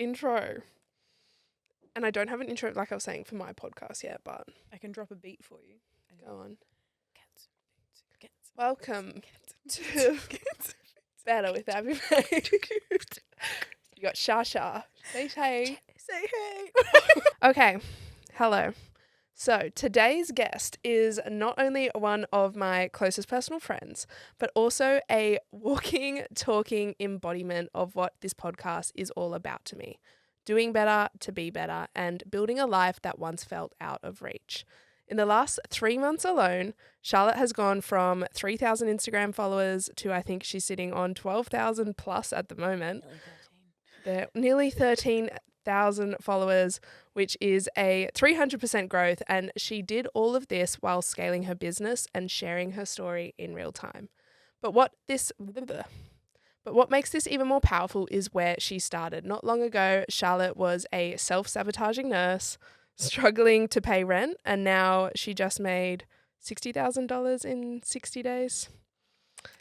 intro. And I don't have an intro, like I was saying, for my podcast yet, but I can drop a beat for you. go on. Get Welcome to Better with Abbie May. You got Shasha. Say hey. Say hey. Okay, hello. So today's guest is not only one of my closest personal friends, but also a walking, talking embodiment of what this podcast is all about to me. Doing better to be better and building a life that once felt out of reach. In the last 3 months alone, Charlotte has gone from 3,000 Instagram followers to I think she's sitting on 12,000 plus at the moment. They're nearly 13,000 followers, which is a 300% growth. And she did all of this while scaling her business and sharing her story in real time. But what makes this even more powerful is where she started. Not long ago, Charlotte was a self-sabotaging nurse struggling to pay rent, and now she just made $60,000 in 60 days.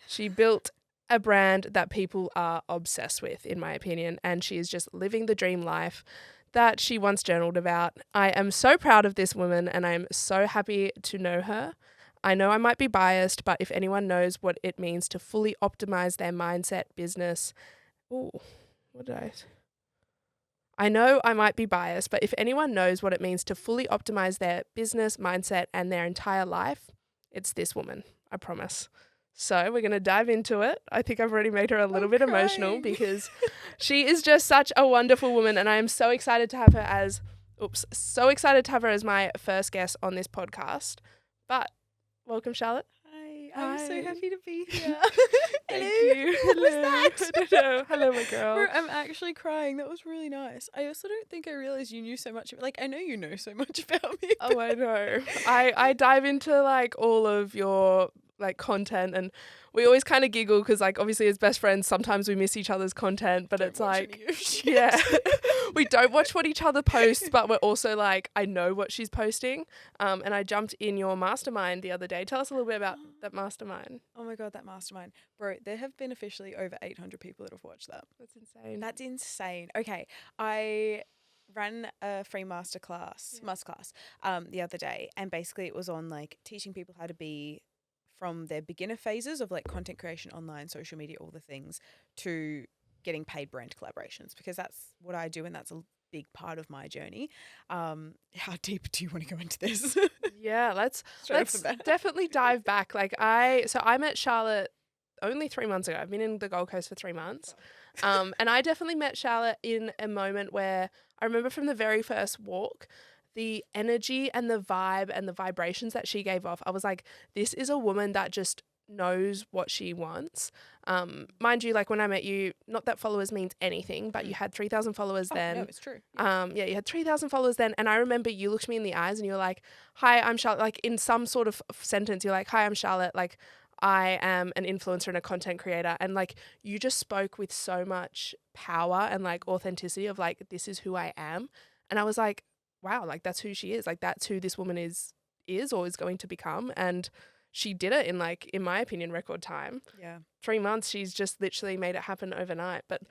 She built a brand that people are obsessed with, in my opinion, and she is just living the dream life that she once journaled about. I am so proud of this woman, and I am so happy to know her. I know I might be biased, but if anyone knows what it means to fully optimize their mindset, business... I know I might be biased, but if anyone knows what it means to fully optimize their business, mindset, and their entire life, it's this woman, I promise. So we're going to dive into it. I think I've already made her a little bit emotional because she is just such a wonderful woman, and I am so excited to have her as my first guest on this podcast. But welcome, Charlotte. I'm so happy to be here. Thank you. What was that? I don't know. Hello, my girl. Bro, I'm actually crying. That was really nice. I also don't think I realized you knew so much. Like, I know you know so much about me. Oh, I know. I dive into like all of your like content, and we always kind of giggle because like obviously as best friends sometimes we miss each other's content, but it's like yeah. We don't watch what each other posts, but we're also like, I know what she's posting. And I jumped in your mastermind the other day. Tell us a little bit about that mastermind. Oh my God, that mastermind. Bro, there have been officially over 800 people that have watched that. That's insane. That's insane. Okay, I ran a free masterclass the other day, and basically it was on like teaching people how to be from their beginner phases of like content creation, online, social media, all the things, to getting paid brand collaborations, because that's what I do and that's a big part of my journey. How deep do you want to go into this? Yeah, let's definitely dive back. Like I met Charlotte only 3 months ago. I've been in the Gold Coast for 3 months. And I definitely met Charlotte in a moment where I remember from the very first walk, the energy and the vibe and the vibrations that she gave off. I was like, this is a woman that just knows what she wants. Mind you, like when I met you, not that followers means anything, but you had 3,000 followers then. No, it's true. Yeah, you had 3,000 followers then. And I remember you looked me in the eyes and you were like, hi, I'm Charlotte. Like in some sort of sentence, you're like, hi, I'm Charlotte. Like I am an influencer and a content creator. And like you just spoke with so much power and like authenticity of like, this is who I am. And I was like, wow, like that's who she is. Like that's who this woman is or is going to become. And she did it in like, in my opinion, record time. Yeah. 3 months, she's just literally made it happen overnight. But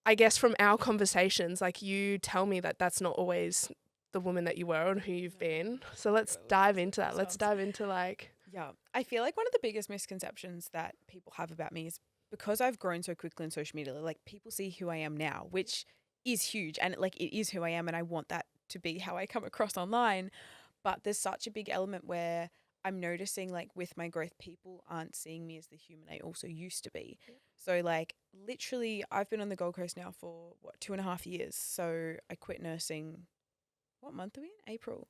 I guess from our conversations, like you tell me that that's not always the woman that you were and who you've been. So let's dive into that. Let's dive into like... Yeah. I feel like one of the biggest misconceptions that people have about me is because I've grown so quickly on social media, like people see who I am now, which is huge. And like it is who I am, and I want that to be how I come across online. But there's such a big element where I'm noticing like with my growth, people aren't seeing me as the human I also used to be. Yeah. So like literally I've been on the Gold Coast now for 2.5 years. So I quit nursing. What month are we in? April.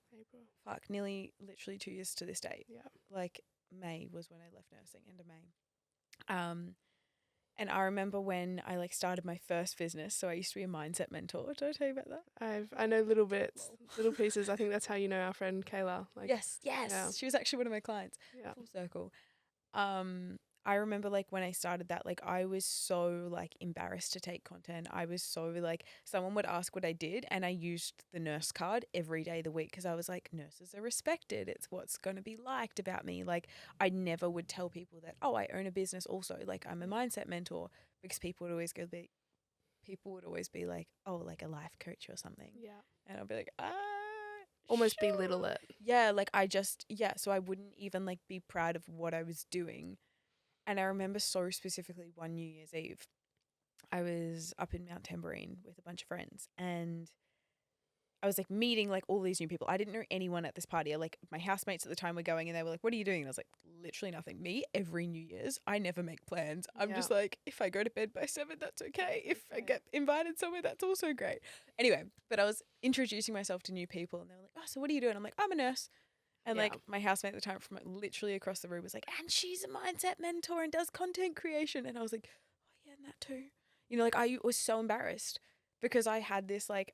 Fuck, nearly literally 2 years to this day. Yeah. Like May was when I left nursing, end of May. And I remember when I like started my first business. So I used to be a mindset mentor. Did I tell you about that? I know little bits, little pieces. I think that's how you know our friend Kayla. Like, yes. Yeah. She was actually one of my clients. Yeah. Full circle. I remember like when I started that, like I was so like embarrassed to take content. I was so like, someone would ask what I did and I used the nurse card every day of the week because I was like, nurses are respected. It's what's going to be liked about me. Like I never would tell people that, oh, I own a business also. Like I'm a mindset mentor, because people would always go, people would always be like, oh, like a life coach or something. Yeah. And I'll be like, Almost sure. belittle it. Yeah, like so I wouldn't even like be proud of what I was doing. And I remember so specifically one New Year's Eve, I was up in Mount Tambourine with a bunch of friends, and I was like meeting like all these new people. I didn't know anyone at this party. Like my housemates at the time were going, and they were like, "What are you doing?" And I was like, "Literally nothing." Me, every New Year's, I never make plans. I'm just like, if I go to bed by 7, that's okay. If I get invited somewhere, that's also great. Anyway, but I was introducing myself to new people, and they were like, "Oh, so what are you doing?" I'm like, "I'm a nurse." And like my housemate at the time from like, literally across the room was like, "And she's a mindset mentor and does content creation." And I was like, "Oh yeah, and that too." You know, like I was so embarrassed because I had this like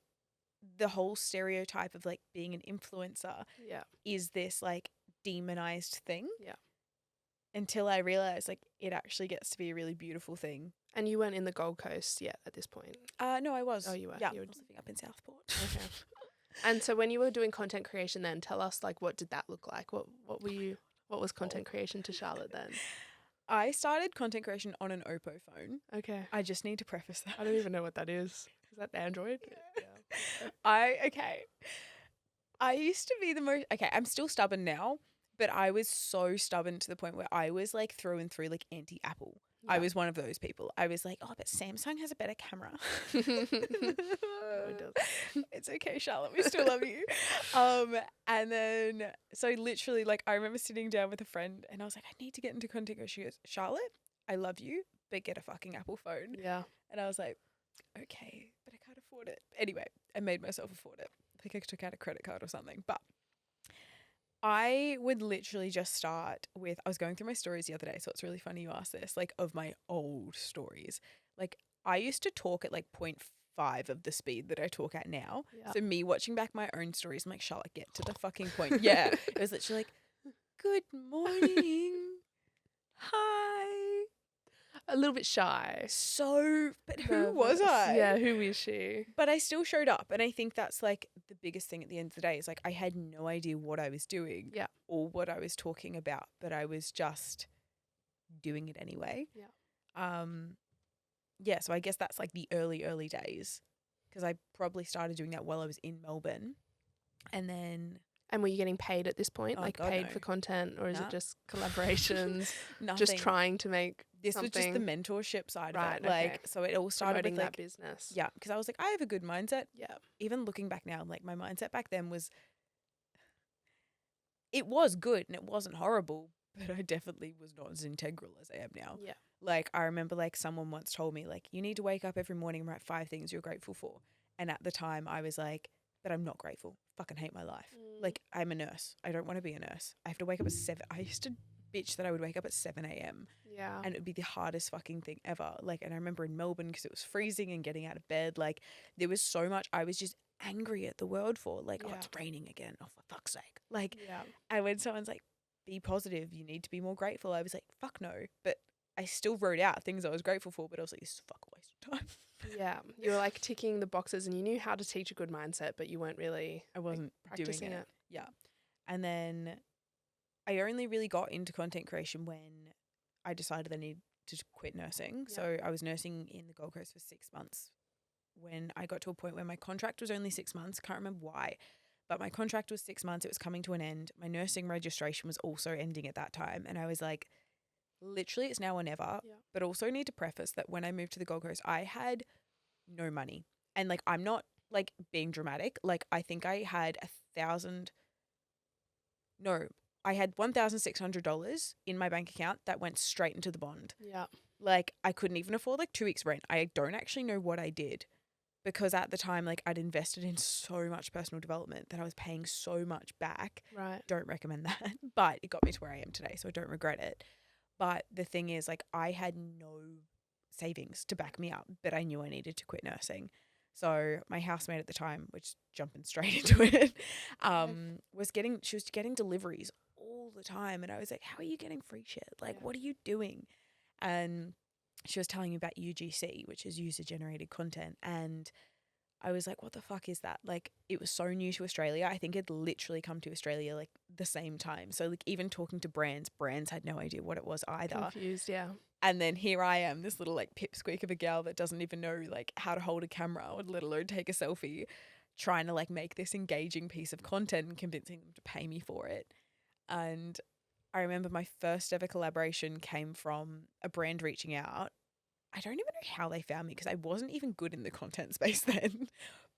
the whole stereotype of like being an influencer is this like demonized thing. Yeah. Until I realized like it actually gets to be a really beautiful thing. And you weren't in the Gold Coast yet at this point? No, I was. Oh, you were? Yeah, you were I was living up in Southport. Okay. And so when you were doing content creation then, tell us like what did that look like? What was content creation to Charlotte then? I started content creation on an Oppo phone. Okay. I just need to preface that. I don't even know what that is. Is that Android? Yeah. I used to be the most I'm still stubborn now, but I was so stubborn to the point where I was like through and through like anti-Apple. I was one of those people. I was like, oh, but Samsung has a better camera. No, it doesn't. It's okay, Charlotte. We still love you. And then, so literally, like, I remember sitting down with a friend and I was like, I need to get into content. She goes, Charlotte, I love you, but get a fucking Apple phone. Yeah. And I was like, okay, but I can't afford it. Anyway, I made myself afford it. I think I took out a credit card or something. But I would literally just start with, I was going through my stories the other day, so it's really funny you asked this, like of my old stories. Like I used to talk at like 0.5 of the speed that I talk at now. Yep. So me watching back my own stories, I'm like, Charlotte, get to the fucking point. Yeah. It was literally like, good morning. Hi. A little bit shy. So, but who was I? Yeah, who is she? But I still showed up. And I think that's like the biggest thing at the end of the day is like I had no idea what I was doing or what I was talking about, but I was just doing it anyway. Yeah. Yeah, so I guess that's like the early days because I probably started doing that while I was in Melbourne. And then... And were you getting paid at this point? Oh, like God, paid no. for content or is it just collaborations? Nothing. Just trying to make This something? was just the mentorship side Right, of it. Like, so it all started promoting with like, that business. yeah, because I was like, I have a good mindset. Yeah. Even looking back now, like my mindset back then was, it was good and it wasn't horrible, but I definitely was not as integral as I am now. Yeah. Like I remember like someone once told me like, you need to wake up every morning and write 5 things you're grateful for. And at the time I was like, but I'm not grateful. Fucking hate my life. Like I'm a nurse. I don't want to be a nurse. I have to wake up at 7. I used to bitch that I would wake up at 7 a.m. Yeah. And it would be the hardest fucking thing ever. Like, and I remember in Melbourne because it was freezing and getting out of bed, like there was so much I was just angry at the world for. Like, oh, it's raining again. Oh, for fuck's sake. Like, and when someone's like, be positive, you need to be more grateful. I was like, fuck no. But I still wrote out things I was grateful for, but I was like, this is a fuck waste of time. Yeah. You were like ticking the boxes and you knew how to teach a good mindset, but you weren't really I wasn't practicing doing it. Yeah. And then I only really got into content creation when I decided I needed to quit nursing. Yeah. So I was nursing in the Gold Coast for 6 months when I got to a point where my contract was only 6 months. Can't remember why, but my contract was 6 months. It was coming to an end. My nursing registration was also ending at that time. And I was like, literally it's now or never. Yeah. But also need to preface that when I moved to the Gold Coast, I had no money. And like, I'm not like being dramatic. Like I think I had I had $1,600 in my bank account that went straight into the bond. Yeah. Like I couldn't even afford like 2 weeks rent. I don't actually know what I did because at the time, like I'd invested in so much personal development that I was paying so much back. Right. Don't recommend that, but it got me to where I am today. So I don't regret it. But the thing is like I had no savings to back me up, but I knew I needed to quit nursing. So my housemate at the time, which jumping straight into it, she was getting deliveries all the time. And I was like, how are you getting free shit? Like, what are you doing? And she was telling me about UGC, which is user generated content. And I was like, what the fuck is that? Like, it was so new to Australia. I think it'd literally come to Australia like the same time. So like even talking to brands had no idea what it was either. Confused, yeah. And then here I am, this little like pipsqueak of a gal that doesn't even know like how to hold a camera or let alone take a selfie, trying to like make this engaging piece of content and convincing them to pay me for it. And I remember my first ever collaboration came from a brand reaching out. I don't even know how they found me because I wasn't even good in the content space then.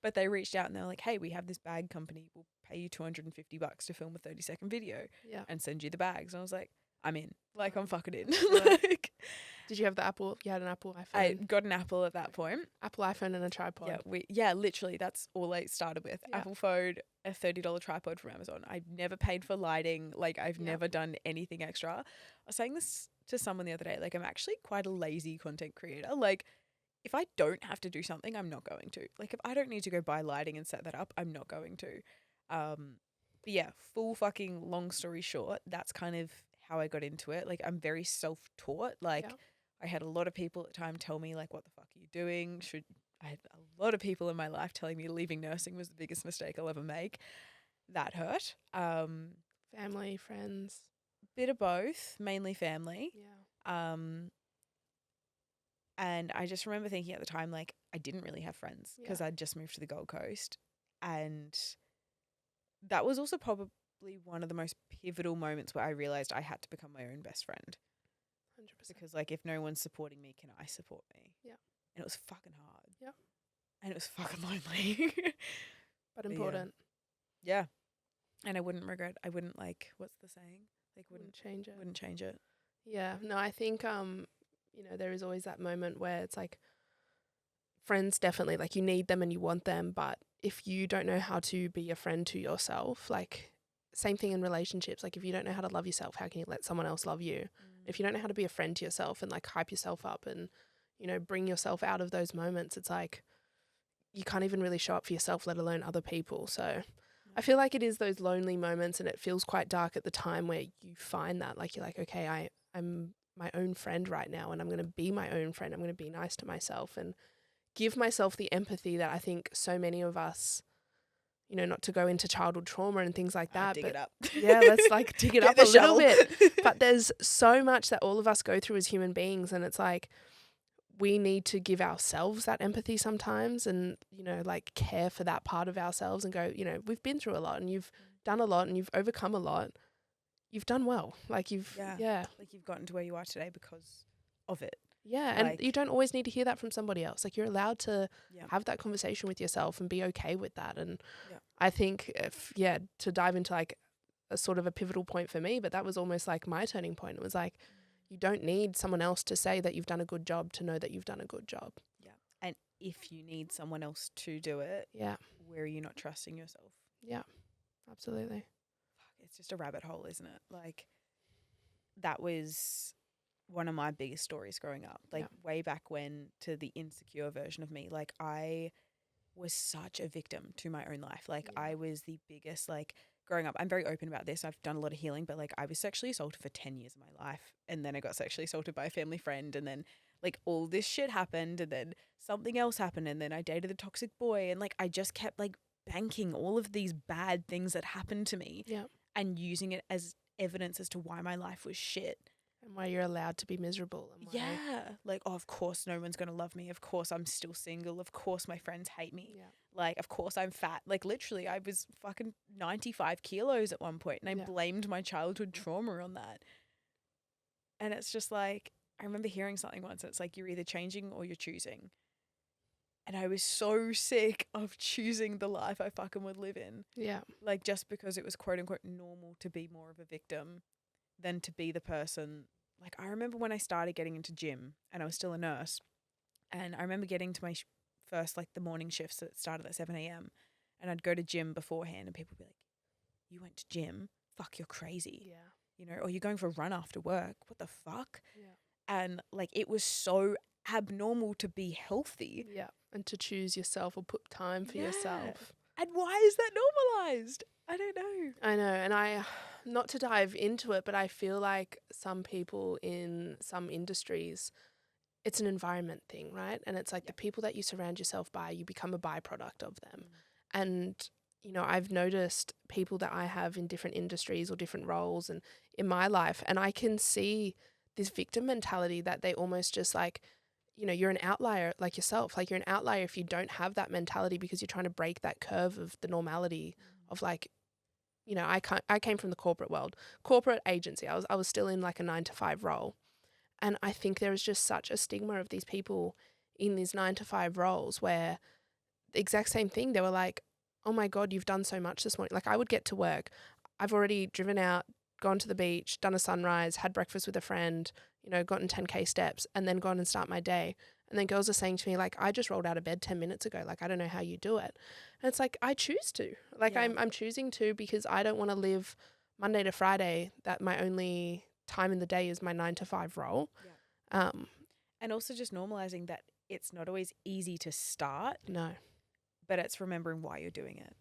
But they reached out and they're like, hey, we have this bag company. We'll pay you $250 to film a 30-second video and send you the bags. And I was like, I'm in. Like, I'm fucking in. Like, did you have the Apple? You had an Apple iPhone? I got an Apple at that point. Apple iPhone and a tripod. Yeah, literally, that's all I started with. Yeah. Apple phone, a $30 tripod from Amazon. I've never paid for lighting. Like, I've never done anything extra. I was saying this to someone the other day. Like, I'm actually quite a lazy content creator. Like, if I don't have to do something, I'm not going to. Like, if I don't need to go buy lighting and set that up, I'm not going to. But yeah, full fucking long story short, that's kind of how I got into it. Like, I'm very self-taught. Like, I had a lot of people at the time tell me, like, what the fuck are you doing? I had a lot of people in my life telling me leaving nursing was the biggest mistake I'll ever make. That hurt. Family, friends. Bit of both, mainly family. Yeah. And I just remember thinking at the time, like, I didn't really have friends because I'd just moved to the Gold Coast. And that was also probably one of the most pivotal moments where I realized I had to become my own best friend. 100%. Because, like, if no one's supporting me, can I support me? Yeah. And it was fucking hard. Yeah. And it was fucking lonely. But important. Yeah. And I wouldn't regret, I wouldn't, like, what's the saying? Like, Wouldn't change it. Wouldn't change it. Yeah. No, I think, you know, there is always that moment where it's like friends definitely, like, you need them and you want them, but if you don't know how to be a friend to yourself, like, same thing in relationships. Like, if you don't know how to love yourself, how can you let someone else love you? If you don't know how to be a friend to yourself and, like, hype yourself up and, you know, bring yourself out of those moments, it's like you can't even really show up for yourself, let alone other people. So I feel like it is those lonely moments, and it feels quite dark at the time where you find that, like, you're like, okay, I'm my own friend right now, and I'm going to be my own friend. I'm going to be nice to myself and give myself the empathy that I think so many of us, you know, not to go into childhood trauma and things like that. Dig but it up. Yeah, let's like dig it up a little bit. But there's so much that all of us go through as human beings, and it's like we need to give ourselves that empathy sometimes and, you know, like care for that part of ourselves and go, you know, we've been through a lot and you've done a lot and you've overcome a lot. You've done well. Like you've, like you've gotten to where you are today because of it. Yeah. Like, and you don't always need to hear that from somebody else. Like, you're allowed to have that conversation with yourself and be okay with that. And I think to dive into like a sort of a pivotal point for me, but that was almost like my turning point. It was like, you don't need someone else to say that you've done a good job to know that you've done a good job. Yeah. And if you need someone else to do it, where are you not trusting yourself? Yeah, absolutely. It's just a rabbit hole, isn't it? Like, that was one of my biggest stories growing up, like way back when, to the insecure version of me. Like, I was such a victim to my own life. Like, I was the biggest, like, growing up, I'm very open about this. I've done a lot of healing, but like, I was sexually assaulted for 10 years of my life. And then I got sexually assaulted by a family friend. And then like all this shit happened. And then something else happened. And then I dated a toxic boy. And like, I just kept like banking all of these bad things that happened to me and using it as evidence as to why my life was shit. And why you're allowed to be miserable. And why like, oh, of course no one's going to love me. Of course I'm still single. Of course my friends hate me. Yeah. Like, of course I'm fat. Like, literally, I was fucking 95 kilos at one point, and I blamed my childhood trauma on that. And it's just like, I remember hearing something once. It's like, you're either changing or you're choosing. And I was so sick of choosing the life I fucking would live in. Yeah. Like, just because it was quote unquote normal to be more of a victim than to be the person. Like, I remember when I started getting into gym and I was still a nurse, and I remember getting to my first, like, the morning shifts that started at 7 a.m. and I'd go to gym beforehand and people would be like, you went to gym? Fuck, you're crazy. Yeah. You know, or you're going for a run after work. What the fuck? Yeah. And like, it was so abnormal to be healthy. Yeah. And to choose yourself or put time for yourself. And why is that normalized? I don't know. I know. And not to dive into it, but I feel like some people in some industries, it's an environment thing, right? And it's like the people that you surround yourself by, you become a byproduct of them. And, you know, I've noticed people that I have in different industries or different roles and in my life, and I can see this victim mentality that they almost just like, you know, you're an outlier like yourself. Like you're an outlier if you don't have that mentality because you're trying to break that curve of the normality of like, you know, I came from the corporate world, corporate agency. I was still in like a 9 to 5 role. And I think there is just such a stigma of these people in these 9 to 5 roles where the exact same thing. They were like, oh my God, you've done so much this morning. Like I would get to work. I've already driven out, gone to the beach, done a sunrise, had breakfast with a friend, you know, gotten 10K steps and then gone and start my day. And then girls are saying to me, like, I just rolled out of bed 10 minutes ago. Like, I don't know how you do it. And it's like, I choose to. Like, Yeah. I'm choosing to because I don't want to live Monday to Friday that my only time in the day is my 9 to 5 role. Yeah. And also just normalizing that it's not always easy to start, No. but it's remembering why you're doing it.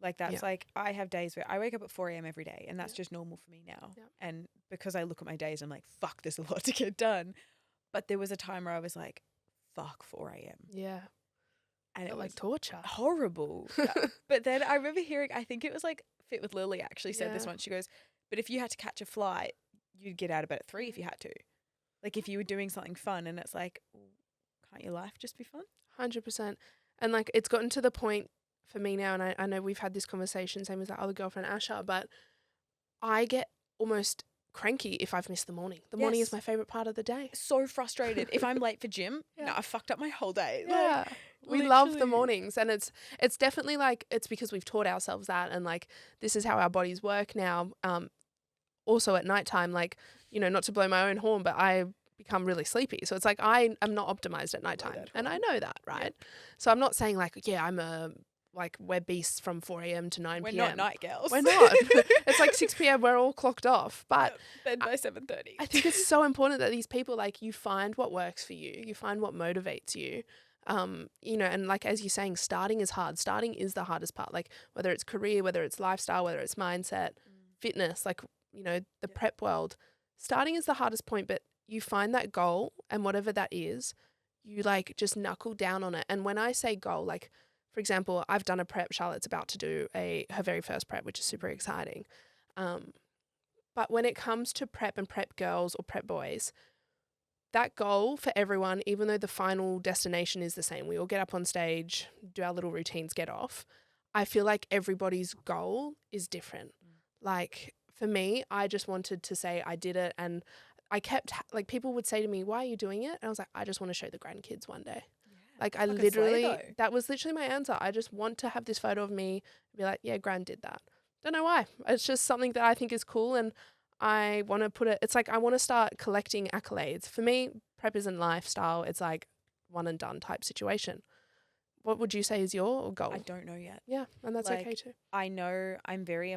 Like that's like, I have days where I wake up at 4 a.m. every day and that's just normal for me now. Yeah. And because I look at my days, I'm like, fuck, there's a lot to get done. But there was a time where I was like, fuck 4 a.m. Yeah. And it was like torture. horrible. But then I remember hearing, I think it was like Fit with Lily actually said this once. She goes, but if you had to catch a flight, you'd get out of bed at 3 if you had to. Like if you were doing something fun, and it's like, can't your life just be fun? 100%. And like it's gotten to the point for me now, and I know we've had this conversation, same as that other girlfriend Asha, but I get almost cranky if I've missed the morning. The morning is my favorite part of the day. So frustrated. If I'm late for gym, no, I fucked up my whole day. Yeah. Like, we love the mornings, and it's definitely like it's because we've taught ourselves that, and like this is how our bodies work now. Also at nighttime, like, you know, not to blow my own horn, but I become really sleepy. So it's like I am not optimized at nighttime, and I know that, right? Yeah. So I'm not saying like, yeah, I'm a like we're beasts from 4 a.m. to 9 p.m. We're not night girls. We're not. It's like 6 p.m. We're all clocked off. But bed by 7:30. I think it's so important that these people, like, you find what works for you. You find what motivates you. You know, and like as you're saying, starting is hard. Starting is the hardest part. Like whether it's career, whether it's lifestyle, whether it's mindset, fitness, like, you know, the prep world. Starting is the hardest point, but you find that goal, and whatever that is, you like just knuckle down on it. And when I say goal, like, for example, I've done a prep. Charlotte's about to do her very first prep, which is super exciting. But when it comes to prep and prep girls or prep boys, that goal for everyone, even though the final destination is the same, we all get up on stage, do our little routines, get off. I feel like everybody's goal is different. Like for me, I just wanted to say I did it, and I kept like people would say to me, "Why are you doing it?" And I was like, "I just want to show the grandkids one day." Like I literally, that was literally my answer. I just want to have this photo of me and be like, yeah, Gran did that. Don't know why. It's just something that I think is cool, and I want to put it, it's like I want to start collecting accolades. For me, prep isn't lifestyle. It's like one and done type situation. What would you say is your goal? I don't know yet. Yeah, and that's like, okay too. I know I'm very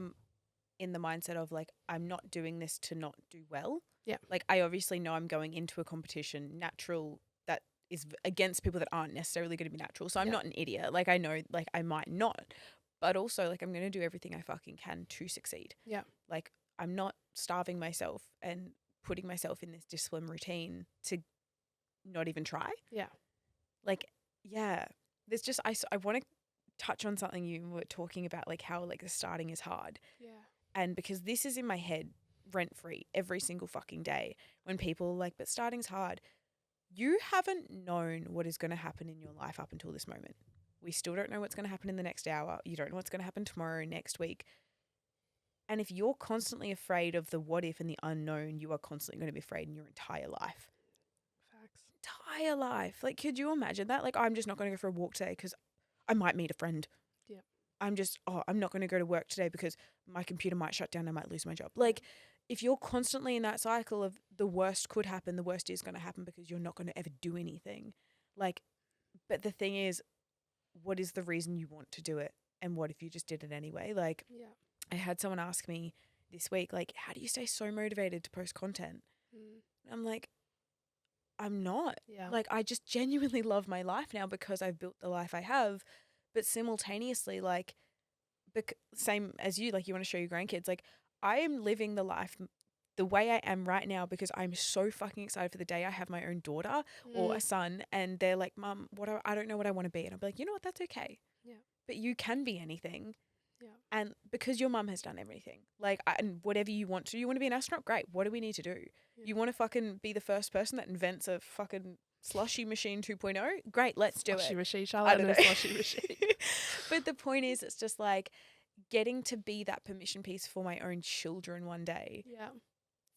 in the mindset of like, I'm not doing this to not do well. Yeah. Like I obviously know I'm going into a competition natural that is against people that aren't necessarily going to be natural. So I'm not an idiot. Like I know like I might not, but also like I'm going to do everything I fucking can to succeed. Yeah. Like I'm not starving myself and putting myself in this discipline routine to not even try. Yeah. Like, yeah, there's just, I want to touch on something you were talking about, like how like the starting is hard. Yeah. And because this is in my head rent free every single fucking day when people are like, but starting's hard. You haven't known what is going to happen in your life up until this moment. We still don't know what's going to happen in the next hour. You don't know what's going to happen tomorrow, next week. And if you're constantly afraid of the what if and the unknown, you are constantly going to be afraid in your entire life. Facts. Entire life. Like, could you imagine that? Like, I'm just not going to go for a walk today because I might meet a friend. Yeah. I'm not going to go to work today because my computer might shut down. I might lose my job. Like, if you're constantly in that cycle of the worst could happen, the worst is going to happen because you're not going to ever do anything. Like, but the thing is, what is the reason you want to do it? And what if you just did it anyway? Like, I had someone ask me this week, like, how do you stay so motivated to post content? I'm like, I'm not. Yeah. Like, I just genuinely love my life now because I've built the life I have. But simultaneously, like, same as you, like, you want to show your grandkids, like, I am living the life the way I am right now because I'm so fucking excited for the day I have my own daughter or a son and they're like, Mum, I don't know what I want to be. And I'll be like, you know what, that's okay. Yeah. But you can be anything. Yeah. And because your mum has done everything, like, and whatever you want to be an astronaut, great. What do we need to do? Yeah. You want to fucking be the first person that invents a fucking slushy machine 2.0? Great, let's do Slushy it. machine, I Charlotte, don't and know. a slushy machine. But the point is, it's just like getting to be that permission piece for my own children one day. Yeah.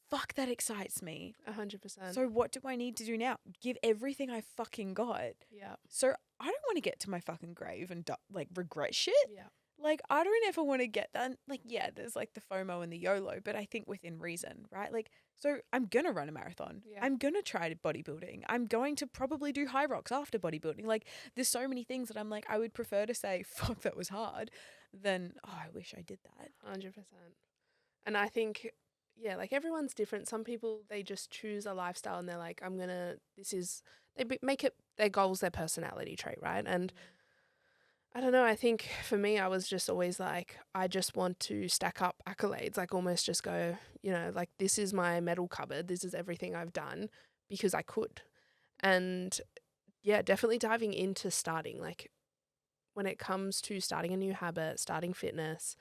Fuck, that excites me. 100%. So what do I need to do now? Give everything I fucking got. Yeah. So I don't want to get to my fucking grave and like regret shit. Yeah. Like, I don't ever want to get that. Like, yeah, there's like the FOMO and the YOLO, but I think within reason, right? Like, so I'm going to run a marathon. Yeah. I'm going to try bodybuilding. I'm going to probably do high rocks after bodybuilding. Like, there's so many things that I'm like, I would prefer to say, fuck, that was hard, than, oh, I wish I did that. 100%. And I think, yeah, like everyone's different. Some people, they just choose a lifestyle and they're like, make it their goals, their personality trait, right? And I don't know, I think for me, I was just always like, I just want to stack up accolades, like almost just go, like this is my medal cupboard. This is everything I've done because I could. And yeah, definitely diving into starting, like when it comes to starting a new habit, starting fitness,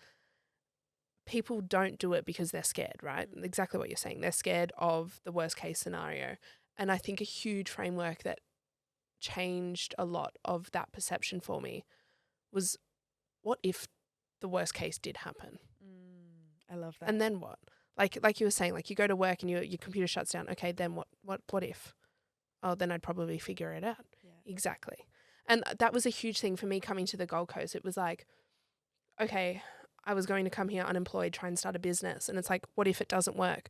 people don't do it because they're scared, right? Exactly what you're saying. They're scared of the worst case scenario. And I think a huge framework that changed a lot of that perception for me was, what if the worst case did happen? I love that. And then what? Like you were saying, like you go to work and your computer shuts down. Okay, then what if? Oh, then I'd probably figure it out. Yeah. Exactly. And that was a huge thing for me coming to the Gold Coast. It was like, okay, I was going to come here unemployed, try and start a business. And it's like, what if it doesn't work?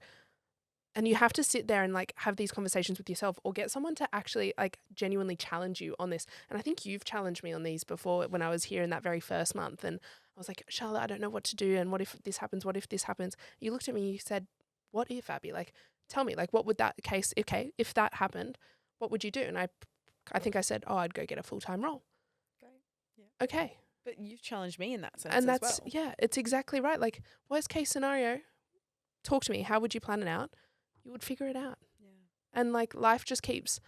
And you have to sit there and like have these conversations with yourself or get someone to actually like genuinely challenge you on this. And I think you've challenged me on these before when I was here in that very first month. And I was like, Charlotte, I don't know what to do. And what if this happens? What if this happens? You looked at me and you said, what if, Abbie? Like, tell me, like, what would that case, okay, if that happened, what would you do? And I think I said, oh, I'd go get a full-time role. Great. Yeah. Okay. But you've challenged me in that sense And as that's, well. yeah, it's exactly right. Like, worst case scenario, talk to me. How would you plan it out? You would figure it out. Yeah. And like life just keeps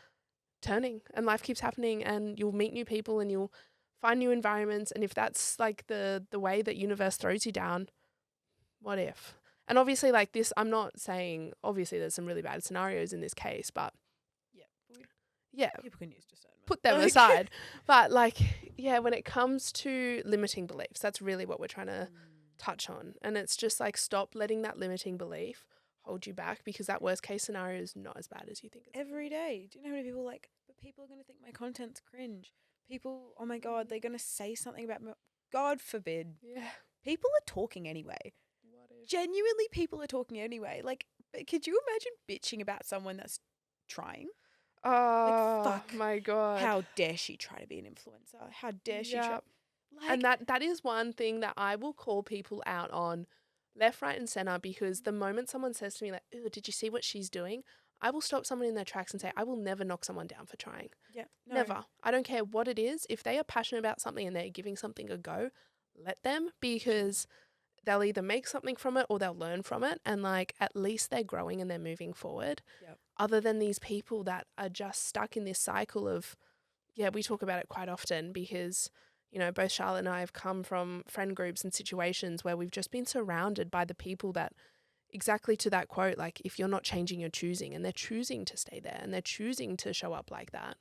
turning and life keeps happening and you'll meet new people and you'll find new environments. And if that's like the way that universe throws you down, what if? And obviously like this, I'm not saying, obviously there's some really bad scenarios in this case, but yeah, people can use discernment. put them aside. But like, yeah, when it comes to limiting beliefs, that's really what we're trying to touch on. And it's just like, stop letting that limiting belief hold you back, because that worst case scenario is not as bad as you think it's every day. Do you know how many people like, but people are going to think my content's cringe. People, oh my God, they're going to say something about me. God forbid. Yeah. People are talking anyway. What if? Genuinely, people are talking anyway. Like, could you imagine bitching about someone that's trying? Oh, fuck. my God. How dare she try to be an influencer? How dare she try? Like, and that is one thing that I will call people out on left, right and center, because the moment someone says to me like, "Ew, did you see what she's doing?" I will stop someone in their tracks and say, I will never knock someone down for trying. Yeah. No. Never. I don't care what it is. If they are passionate about something and they're giving something a go, let them, because they'll either make something from it or they'll learn from it. And like, at least they're growing and they're moving forward. Yep. Other than these people that are just stuck in this cycle of, yeah, we talk about it quite often because, you know, both Charlotte and I have come from friend groups and situations where we've just been surrounded by the people that, exactly to that quote, like, if you're not changing, you're choosing, and they're choosing to stay there and they're choosing to show up like that.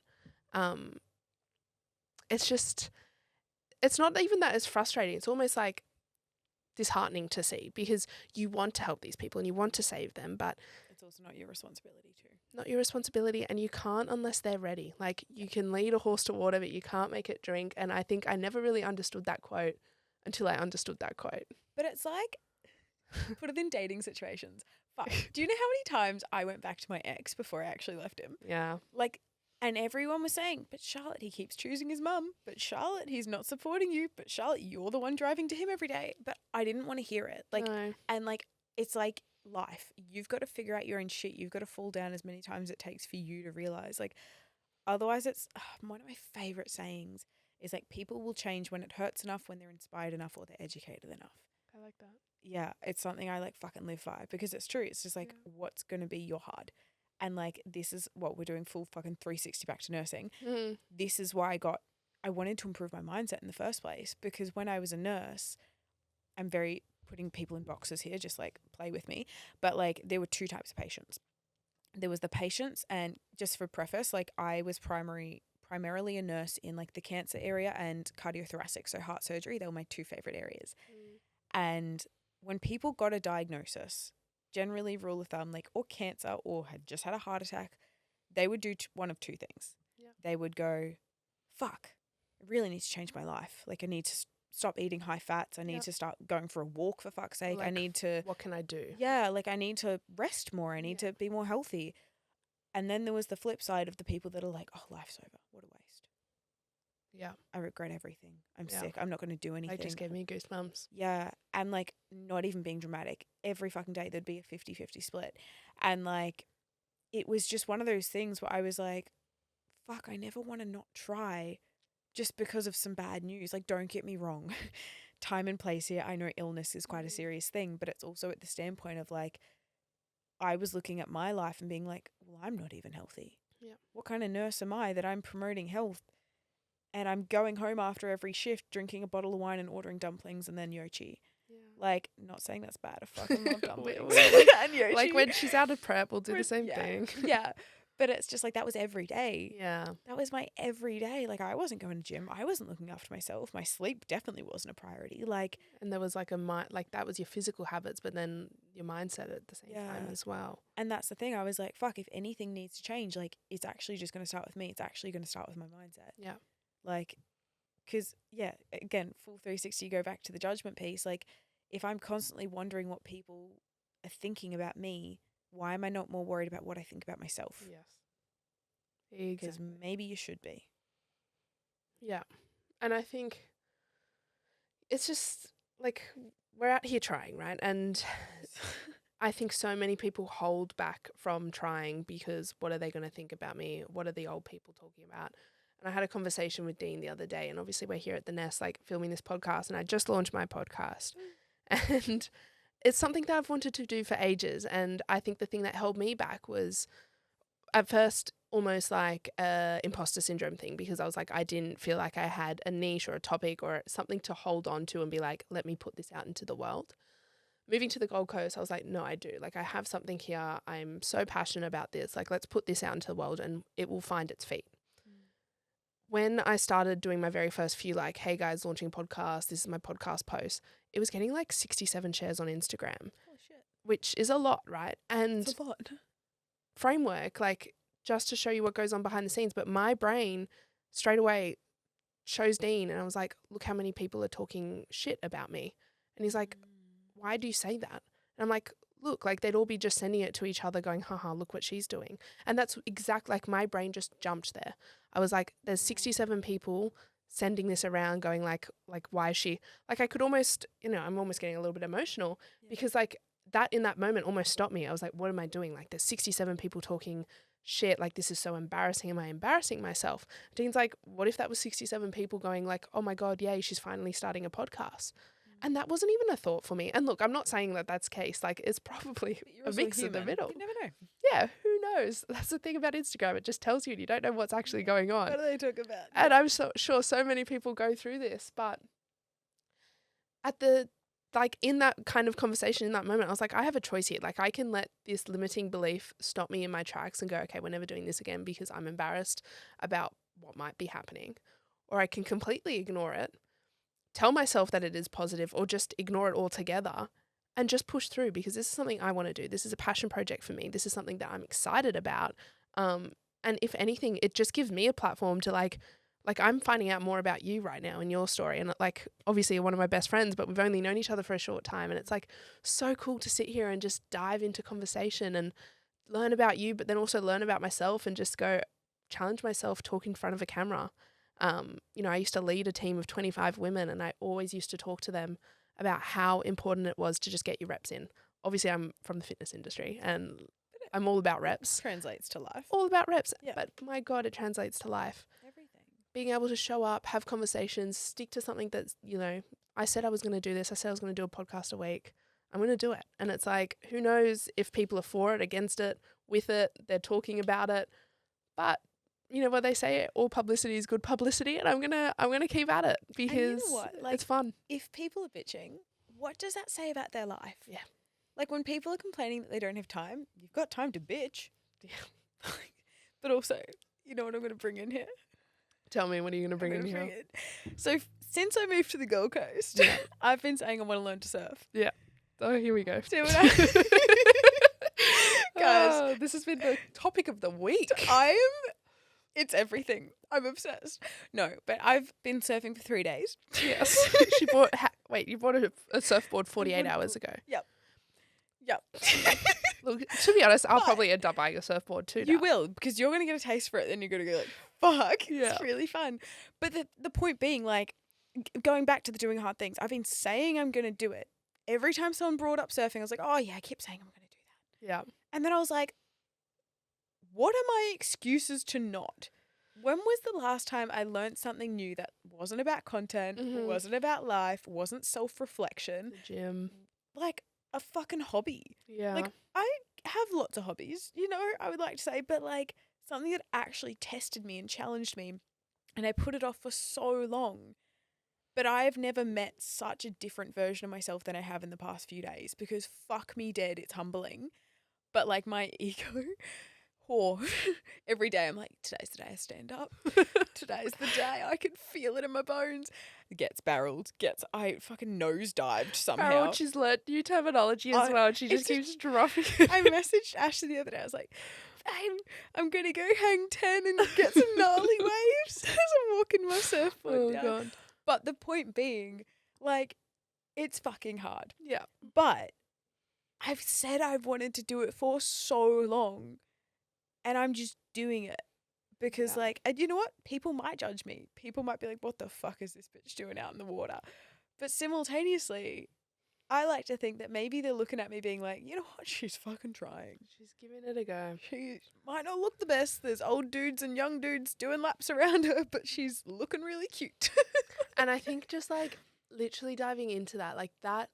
It's not even that it's frustrating. It's almost like disheartening to see, because you want to help these people and you want to save them, but it's also not your responsibility too. Not your responsibility, and you can't unless they're ready. Like, you can lead a horse to water, but you can't make it drink. And I think I never really understood that quote until I understood that quote. But it's like, put it in dating situations. Fuck. Do you know how many times I went back to my ex before I actually left him? Yeah. Like, and everyone was saying, but Charlotte, he keeps choosing his mum. But Charlotte, he's not supporting you. But Charlotte, you're the one driving to him every day. But I didn't want to hear it. Like, No. and like, it's like life. You've got to figure out your own shit. You've got to fall down as many times as it takes for you to realize. Like, otherwise, it's one of my favorite sayings is like, people will change when it hurts enough, when they're inspired enough, or they're educated enough. I like that. Yeah, it's something I like fucking live by, because it's true. It's just like, what's going to be your hard? And like, this is what we're doing, full fucking 360 back to nursing. This is why I wanted to improve my mindset in the first place, because when I was a nurse, I'm very putting people in boxes here, just like play with me. But like there were two types of patients. There was the patients, and just for preface, like I was primarily a nurse in like the cancer area and cardiothoracic, so heart surgery. They were my two favorite areas. And when people got a diagnosis, generally rule of thumb, like or cancer or had just had a heart attack, they would do one of two things. Yeah. They would go, fuck, I really need to change my life. Like I need to stop eating high fats. I need to start going for a walk, for fuck's sake. Like, I need to, what can I do? yeah, like I need to rest more. I need to be more healthy. And then there was the flip side of the people that are like, oh, life's over. What a waste. Yeah. I regret everything. I'm sick. I'm not going to do anything. They just gave me goosebumps. Yeah. And like, not even being dramatic, every fucking day there'd be a 50-50 split. And like, it was just one of those things where I was like, fuck, I never want to not try just because of some bad news. Like, don't get me wrong. Time and place here. I know illness is quite a serious thing, but it's also at the standpoint of like, I was looking at my life and being like, well, I'm not even healthy. Yeah. What kind of nurse am I that I'm promoting health? And I'm going home after every shift, drinking a bottle of wine and ordering dumplings and then yochi. Yeah. Like, not saying that's bad. I fucking love dumplings. And yochi. Like when she's out of prep, we'll do the same thing. Yeah. But it's just like, that was every day. Yeah. That was my every day. Like, I wasn't going to gym. I wasn't looking after myself. My sleep definitely wasn't a priority. Like, and there was like like that was your physical habits, but then your mindset at the same time as well. And that's the thing. I was like, fuck, if anything needs to change, like, it's actually just going to start with me. It's actually going to start with my mindset. Yeah. Like, because, yeah, again, full 360, go back to the judgment piece. Like, if I'm constantly wondering what people are thinking about me, why am I not more worried about what I think about myself? Yes. Exactly. Because maybe you should be. Yeah. And I think it's just like we're out here trying, right? And I think so many people hold back from trying because what are they going to think about me? What are the old people talking about? And I had a conversation with Dean the other day, and obviously we're here at the Nest, like filming this podcast, and I just launched my podcast. And it's something that I've wanted to do for ages. And I think the thing that held me back was at first almost like a imposter syndrome thing, because I was like, I didn't feel like I had a niche or a topic or something to hold on to and be like, let me put this out into the world. Moving to the Gold Coast, I was like, no, I do. Like, I have something here. I'm so passionate about this. Like, let's put this out into the world and it will find its feet. When I started doing my very first few, like, hey guys, launching a podcast, this is my podcast post, it was getting like 67 shares on Instagram. Holy shit. Which is a lot, right? And it's a lot. Framework, like, just to show you what goes on behind the scenes. But my brain straight away shows Dean, and I was like, look how many people are talking shit about me. And he's like, why do you say that? And I'm like, look, like they'd all be just sending it to each other going, haha, look what she's doing. And that's exactly, like, my brain just jumped there. I was like, there's 67 people sending this around going like why is she, like, I could almost, I'm almost getting a little bit emotional because like that in that moment almost stopped me. I was like, what am I doing? Like, there's 67 people talking shit. Like, this is so embarrassing. Am I embarrassing myself? Dean's like, what if that was 67 people going like, oh my God, yay, she's finally starting a podcast. And that wasn't even a thought for me. And look, I'm not saying that that's the case. Like, it's probably a mix in the middle. You never know. Yeah, who knows? That's the thing about Instagram. It just tells you and you don't know what's actually going on. What do they talk about? And I'm sure so many people go through this. But in that kind of conversation in that moment, I was like, I have a choice here. Like, I can let this limiting belief stop me in my tracks and go, okay, we're never doing this again because I'm embarrassed about what might be happening. Or I can completely ignore it, tell myself that it is positive, or just ignore it altogether and just push through, because this is something I want to do. This is a passion project for me. This is something that I'm excited about. And if anything, it just gives me a platform to like I'm finding out more about you right now and your story. And like, obviously you're one of my best friends, but we've only known each other for a short time. And it's like so cool to sit here and just dive into conversation and learn about you, but then also learn about myself and just go challenge myself, talk in front of a camera. I used to lead a team of 25 women, and I always used to talk to them about how important it was to just get your reps in. Obviously, I'm from the fitness industry and I'm all about reps. Translates to life. All about reps. Yeah. But my God, it translates to life. Everything. Being able to show up, have conversations, stick to something that's, I said I was going to do this. I said I was going to do a podcast a week. I'm going to do it. And it's like, who knows if people are for it, against it, with it, they're talking about it. But you know what they say, all publicity is good publicity, and I'm gonna keep at it because it's fun. If people are bitching, what does that say about their life? Yeah. Like when people are complaining that they don't have time, you've got time to bitch. Yeah. But also, you know what I'm going to bring in here? Tell me, what are you going to I'm bring in gonna here? bring it. So since I moved to the Gold Coast, Yeah. I've been saying I want to learn to surf. Yeah. Oh, here we go. See what I Guys. Oh, this has been the topic of the week. It's everything. I'm obsessed. No, but I've been surfing for 3 days. Yes. You bought a surfboard 48 hours ago. Yep. Look, to be honest, I'll But probably end up buying a surfboard too. You now. will, because you're going to get a taste for it, then you're going to go like, fuck, Yeah. it's really fun. But the point being, like, going back to the doing hard things, I've been saying I'm going to do it. Every time someone brought up surfing, I was like, oh yeah, I keep saying I'm going to do that. Yeah. And then I was like, what are my excuses to not? When was the last time I learned something new that wasn't about content, wasn't about life, wasn't self-reflection? The gym. Like a fucking hobby. Yeah. Like I have lots of hobbies, you know, I would like to say, but like something that actually tested me and challenged me, and I put it off for so long. But I've never met such a different version of myself than I have in the past few days, because fuck me dead, it's humbling. But like my ego, every day I'm like, today's the day I stand up. Today's the day I can feel it in my bones. Gets barreled, I fucking nosedived somehow. Barreled, she's learnt new terminology as well. She just keeps dropping it. I messaged Ashley the other day. I was like, babe, I'm going to go hang 10 and get some gnarly waves as I'm walking my surfboard down. God. But the point being, like, it's fucking hard. Yeah. But I've said I've wanted to do it for so long, and I'm just doing it. Because, like, and you know what? People might judge me. People might be like, what the fuck is this bitch doing out in the water? But simultaneously, I like to think that maybe they're looking at me being like, you know what? She's fucking trying. She's giving it a go. She might not look the best. There's old dudes and young dudes doing laps around her, but she's looking really cute. And I think just like literally diving into that, like that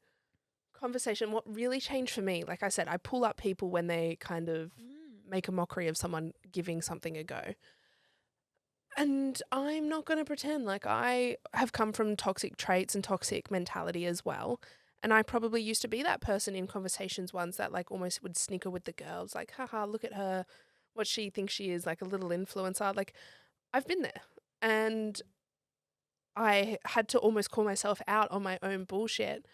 conversation, what really changed for me, like I said, I pull up people when they kind of make a mockery of someone giving something a go. And I'm not going to pretend like I have come from toxic traits and toxic mentality as well. And I probably used to be that person in conversations once that like almost would snicker with the girls, like, haha, look at her, what she thinks she is, like a little influencer. Like I've been there, and I had to almost call myself out on my own bullshit.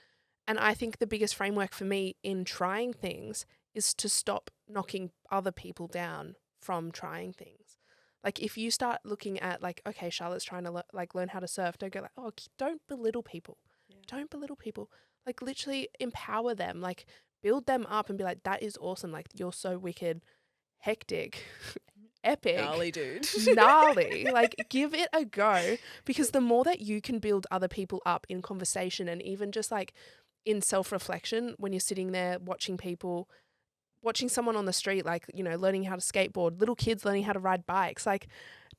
And I think the biggest framework for me in trying things is to stop knocking other people down from trying things. Like if you start looking at like, okay, Charlotte's trying to learn how to surf, don't go like, oh, don't belittle people. Yeah. Don't belittle people. Like literally empower them, like build them up and be like, that is awesome. Like you're so wicked, hectic, epic. Gnarly dude. Gnarly. Like give it a go, because the more that you can build other people up in conversation and even just like in self-reflection when you're sitting there watching someone on the street, like, you know, learning how to skateboard, little kids learning how to ride bikes, like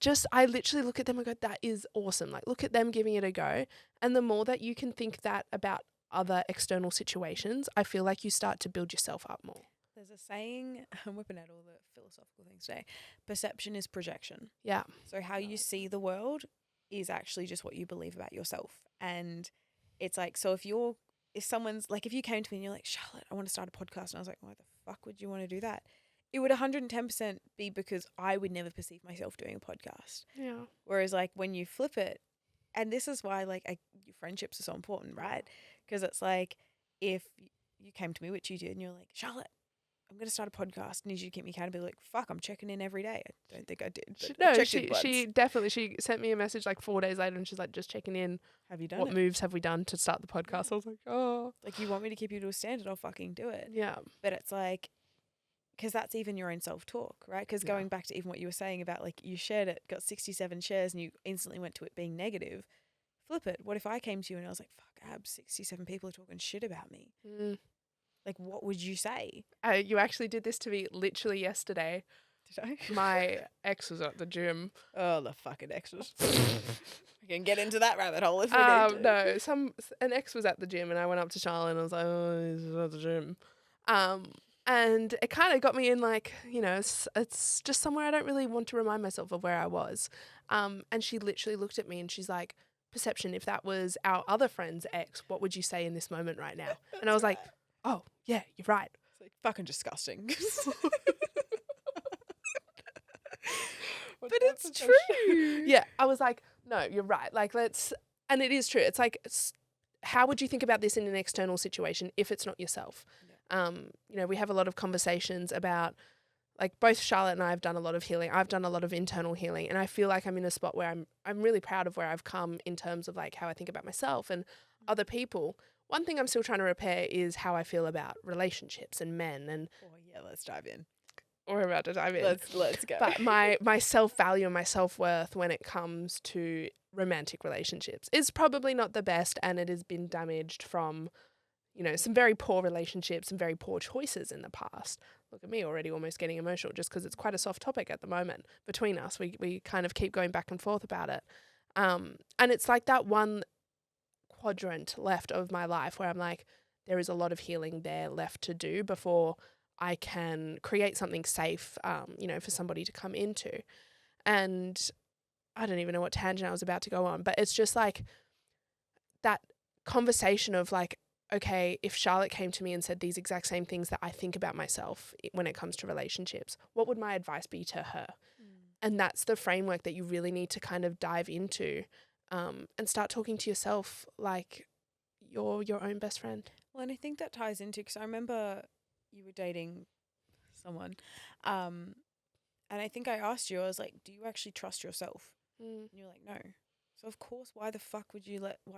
just, I literally look at them and go, that is awesome. Like look at them giving it a go. And the more that you can think that about other external situations, I feel like you start to build yourself up more. There's a saying, I'm whipping out all the philosophical things today, perception is projection. Yeah. So how you see the world is actually just what you believe about yourself. And it's like, so if someone's like, if you came to me and you're like, Charlotte, I want to start a podcast, and I was like, why the fuck would you want to do that? It would 110% be because I would never perceive myself doing a podcast. Yeah. Whereas like when you flip it, and this is why like your friendships are so important, right? Because it's like if you came to me, which you did, and you're like, Charlotte, I'm going to start a podcast. I need you to keep me accountable. Like, fuck, I'm checking in every day. I don't think I did. But she definitely, she sent me a message like 4 days later and she's like, just checking in. Have you done what moves have we done to start the podcast? I was like, oh. Like, you want me to keep you to a standard, I'll fucking do it. Yeah. But it's like, because that's even your own self-talk, right? Because going back to even what you were saying about like you shared it, got 67 shares and you instantly went to it being negative. Flip it. What if I came to you and I was like, fuck, Ab, 67 people are talking shit about me. Like, what would you say? You actually did this to me literally yesterday. Did I? My ex was at the gym. Oh, the fucking exes. We can get into that rabbit hole if we need to. No, an ex was at the gym and I went up to Charlotte and I was like, oh, he's at the gym. And it kind of got me in like, you know, it's just somewhere I don't really want to remind myself of where I was. And she literally looked at me and she's like, perception, if that was our other friend's ex, what would you say in this moment right now? And I was like, oh, yeah, you're right. It's like fucking disgusting. But it's true. Yeah, I was like, no, you're right. Like, and it is true. It's like, how would you think about this in an external situation if it's not yourself? Yeah. You know, we have a lot of conversations about, like, both Charlotte and I have done a lot of healing. I've done a lot of internal healing, and I feel like I'm in a spot where I'm really proud of where I've come in terms of like how I think about myself and other people. One thing I'm still trying to repair is how I feel about relationships and men. And let's dive in. we're about to dive in. Let's go. But my self-value and my self-worth when it comes to romantic relationships is probably not the best, and it has been damaged from, you know, some very poor relationships and very poor choices in the past. Look at me already almost getting emotional just because it's quite a soft topic at the moment between us. We kind of keep going back and forth about it. And it's like that one quadrant left of my life where I'm like, there is a lot of healing there left to do before I can create something safe, you know, for somebody to come into. And I don't even know what tangent I was about to go on, but it's just like that conversation of like, okay, if Charlotte came to me and said these exact same things that I think about myself when it comes to relationships, what would my advice be to her? And that's the framework that you really need to kind of dive into, and start talking to yourself like you're your own best friend. Well, and I think that ties into, because I remember you were dating someone, and I think I asked you, I was like, do you actually trust yourself? And you're like, no. So of course, why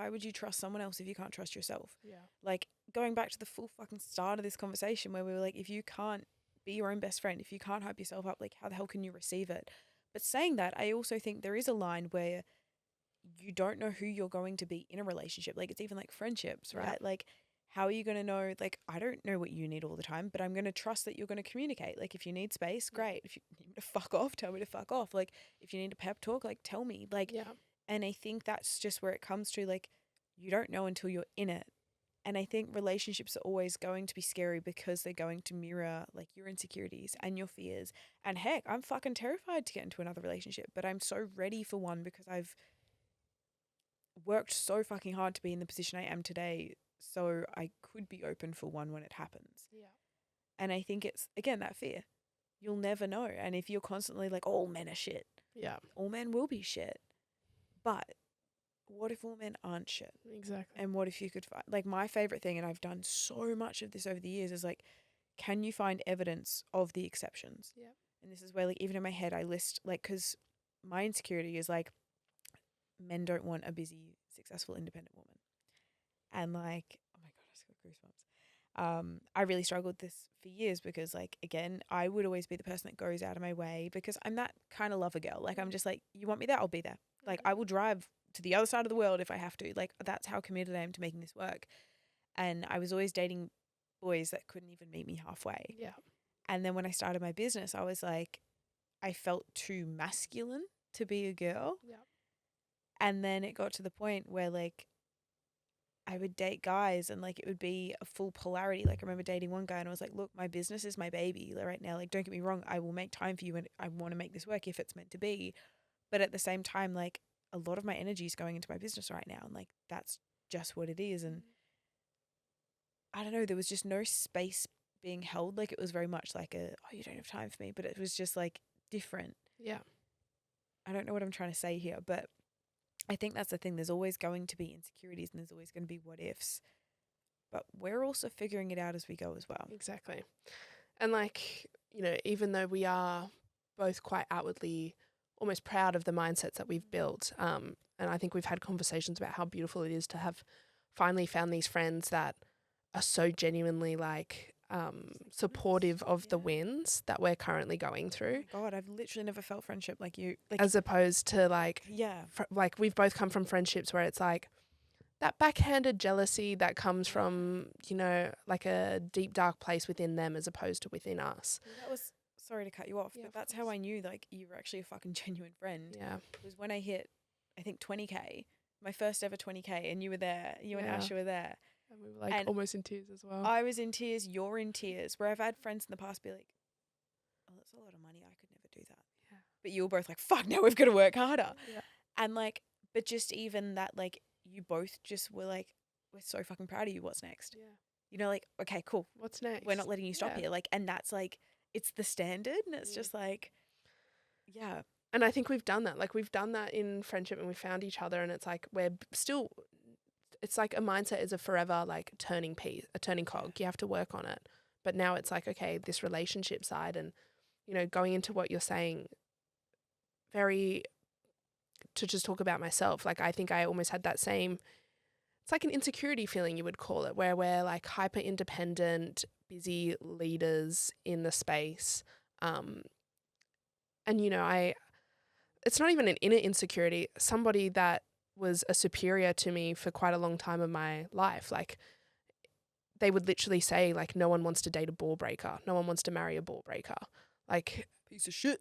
would you trust someone else if you can't trust yourself? Yeah. Like, going back to the full fucking start of this conversation where we were like, if you can't be your own best friend, if you can't hype yourself up, like, how the hell can you receive it? But saying that, I also think there is a line where you don't know who you're going to be in a relationship. Like, it's even like friendships, right? Yeah. Like, how are you going to know? Like, I don't know what you need all the time, but I'm going to trust that you're going to communicate. Like, if you need space, great. If you need me to fuck off, tell me to fuck off. Like, if you need a pep talk, like, tell me. Like, Yeah. and I think that's just where it comes to, like, you don't know until you're in it. And I think relationships are always going to be scary because they're going to mirror, like, your insecurities and your fears. And heck, I'm fucking terrified to get into another relationship, but I'm so ready for one because I've worked so fucking hard to be in the position I am today, so I could be open for one when it happens. Yeah. And I think it's, again, that fear. You'll never know. And if you're constantly like, all men are shit. Yeah. All men will be shit. But what if all men aren't shit? Exactly. And what if you could find, like, my favorite thing, and I've done so much of this over the years, is like, can you find evidence of the exceptions? Yeah. And this is where, like, even in my head, I list, like, because my insecurity is like, men don't want a busy, successful, independent woman. And like, oh my God, I just got goosebumps. I really struggled with this for years because, like, again, I would always be the person that goes out of my way because I'm that kind of lover girl. Like, I'm just like, you want me there? I'll be there. Like, I will drive to the other side of the world if I have to. Like, that's how committed I am to making this work. And I was always dating boys that couldn't even meet me halfway. Yeah. And then when I started my business, I was like, I felt too masculine to be a girl. Yeah. And then it got to the point where, like, I would date guys and, like, it would be a full polarity. Like, I remember dating one guy and I was like, look, my business is my baby right now. Like, don't get me wrong. I will make time for you and I want to make this work if it's meant to be. But at the same time, like, a lot of my energy is going into my business right now. And, like, that's just what it is. And I don't know, there was just no space being held. Like, it was very much like oh, you don't have time for me. But it was just, like, different. Yeah. I don't know what I'm trying to say here, but I think that's the thing. There's always going to be insecurities and there's always going to be what ifs. But we're also figuring it out as we go as well. Exactly. And, like, you know, even though we are both quite outwardly almost proud of the mindsets that we've built, and I think we've had conversations about how beautiful it is to have finally found these friends that are so genuinely, like, supportive of the wins that we're currently going through. Oh my God, I've literally never felt friendship like you. Like, as opposed to, like, yeah, like, we've both come from friendships where it's like that backhanded jealousy that comes from, you know, like a deep, dark place within them as opposed to within us. that was, sorry to cut you off, Yeah, but that's how I knew, like, you were actually a fucking genuine friend. Yeah. Was when I hit, I think, 20K, my first ever 20K, and you were there. You and Yeah. Asha were there. And we were, like, And almost in tears as well. I was in tears, you're in tears, where I've had friends in the past be like, oh, that's a lot of money. I could never do that. Yeah. But you were both like, fuck, now we've got to work harder. Yeah. And, like, But just even that, like, you both just were like, we're so fucking proud of you. What's next? Yeah. You know, like, okay, cool. What's next? We're not letting you stop Yeah. here. Like, and that's like, it's the standard. And it's Mm. just like, yeah. And I think we've done that. Like, we've done that in friendship, and we found each other, and it's like still, it's like a mindset is a forever like turning piece, a turning cog. You have to work on it. But now it's like, okay, this relationship side, and, you know, going into what you're saying, very, to just talk about myself. Like, I think I almost had that same, it's like an insecurity feeling, you would call it, where we're like hyper independent, busy leaders in the space. And, you know, it's not even an inner insecurity, somebody that was a superior to me for quite a long time of my life. Like, they would literally say, like, no one wants to date a ball breaker. No one wants to marry a ball breaker. Like, Piece of shit.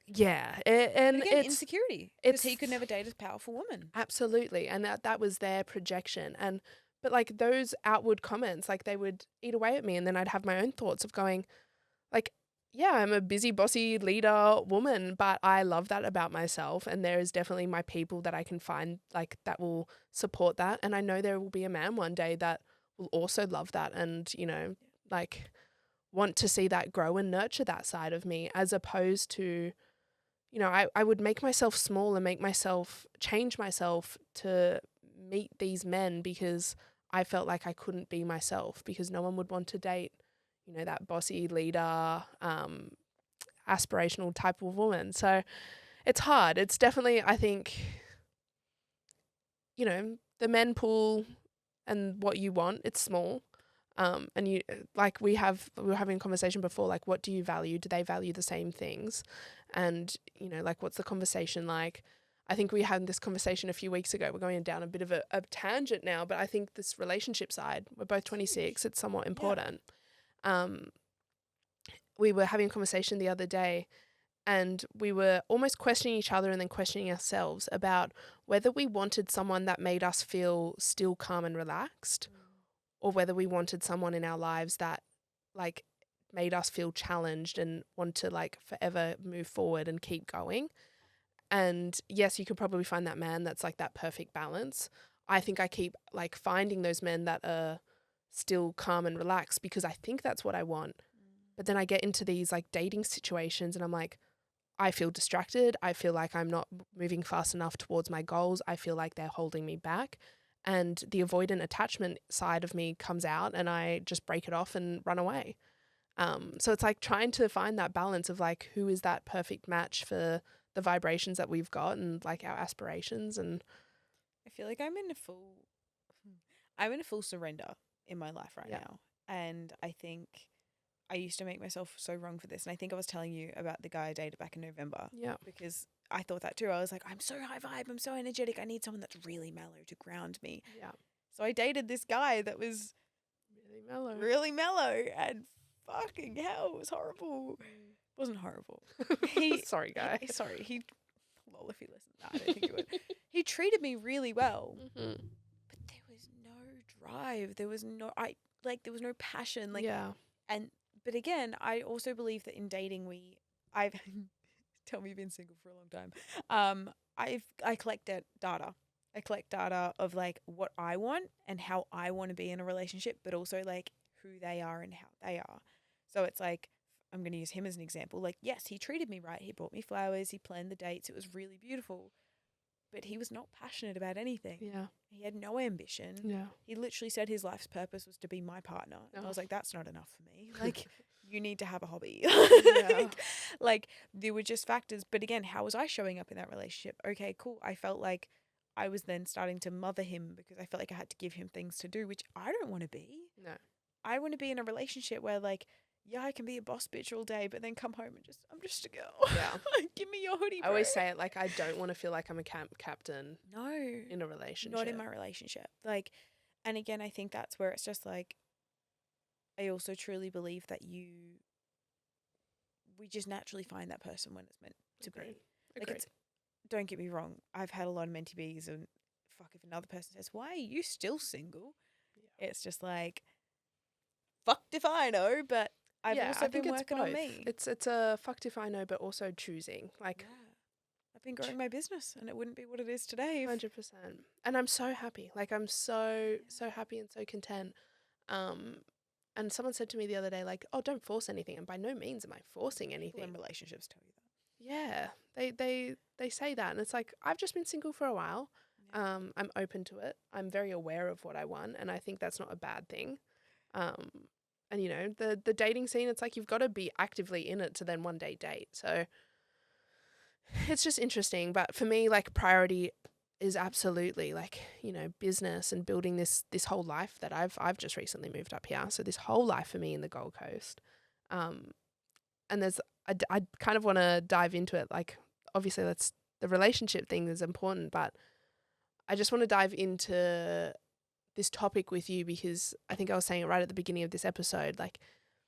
yeah. And And again, it's insecurity. Because he could never date a powerful woman. absolutely. And that was their projection. But like those outward comments, like, they would eat away at me. And then I'd have my own thoughts of going, like, yeah, I'm a busy, bossy leader woman, but I love that about myself. And there is definitely my people that I can find, like, that will support that. And I know there will be a man one day that will also love that and, you know, like, want to see that grow and nurture that side of me, as opposed to, you know, I would make myself small and change myself to meet these men because I felt like I couldn't be myself, because no one would want to date, you know, that bossy leader, aspirational type of woman. So it's hard. It's definitely, I think, you know, the men pool and what you want, it's small. And you, like, we were having a conversation before, like, what do you value? Do they value the same things? And, you know, like, what's the conversation like? I think we had this conversation a few weeks ago. We're going down a bit of a tangent now, but I think this relationship side, we're both 26, it's somewhat important. We were having a conversation the other day, and we were almost questioning each other and then questioning ourselves about whether we wanted someone that made us feel still calm and relaxed, or whether we wanted someone in our lives that, like, made us feel challenged and want to, like, forever move forward and keep going. And yes, you could probably find that man that's like that perfect balance. I think I keep, like, finding those men that are still calm and relaxed because I think that's what I want. But then I get into these, like, dating situations and I'm like, I feel distracted. I feel like I'm not moving fast enough towards my goals. I feel like they're holding me back. And the avoidant attachment side of me comes out and I just break it off and run away. So it's like trying to find that balance of, like, who is that perfect match for the vibrations that we've got and, like, our aspirations. And I feel like I'm in a full surrender in my life right now. And I think I used to make myself so wrong for this. And I think I was telling you about the guy I dated back in November. yeah, Because I thought that too. I was like, I'm so high vibe. I'm so energetic. I need someone that's really mellow to ground me. yeah, So I dated this guy that was really mellow, and fucking hell, it was horrible. It wasn't horrible. Sorry, guy. Lol, if he listened, I don't think he would. He treated me really well, Mm-hmm. but there was no drive. There was no, there was no passion. Like, Yeah. But again, I also believe that in dating, I've tell me you've been single for a long time. I collect data. I collect data of, like, what I want and how I want to be in a relationship, but also, like, who they are and how they are. So it's like, I'm going to use him as an example. Like, yes, he treated me right. He brought me flowers. He planned the dates. It was really beautiful. But he was not passionate about anything. Yeah. He had no ambition. Yeah. He literally said his life's purpose was to be my partner. And I was like, that's not enough for me. Like, you need to have a hobby. Like, there were just factors. But again, how was I showing up in that relationship? Okay, cool. I felt like I was then starting to mother him because I felt like I had to give him things to do, which I don't want to be. No. I want to be in a relationship where, like, yeah, I can be a boss bitch all day, but then come home and I'm just a girl. Yeah. Give me your hoodie, bro. I always say it, like, I don't want to feel like I'm a camp captain. No. In a relationship. Not in my relationship. Like, and again, I think that's where it's just like, I also truly believe that we just naturally find that person when it's meant to be. Like, don't get me wrong, I've had a lot of mentee bees, and fuck, if another person says, why are you still single? Yeah. It's just like, fucked if I know, but I've also been working on me. It's a fucked if I know, but also choosing. Like, I've been growing my business and it wouldn't be what it is today. 100%. And I'm so happy. Like, I'm so happy and so content. And someone said to me the other day, like, oh, don't force anything. And by no means am I forcing People anything. in relationships tell you that. Yeah, they say that. And it's like, I've just been single for a while. Yeah. I'm open to it. I'm very aware of what I want. And I think that's not a bad thing. And, you know, the dating scene, it's like you've got to be actively in it to then one day date. So it's just interesting. But for me, like, priority is absolutely, like, you know, business and building this whole life that I've just recently moved up here. So this whole life for me in the Gold Coast. And I kind of want to dive into it. Like, obviously the relationship thing is important, but I just want to dive into this topic with you because I think I was saying it right at the beginning of this episode. Like,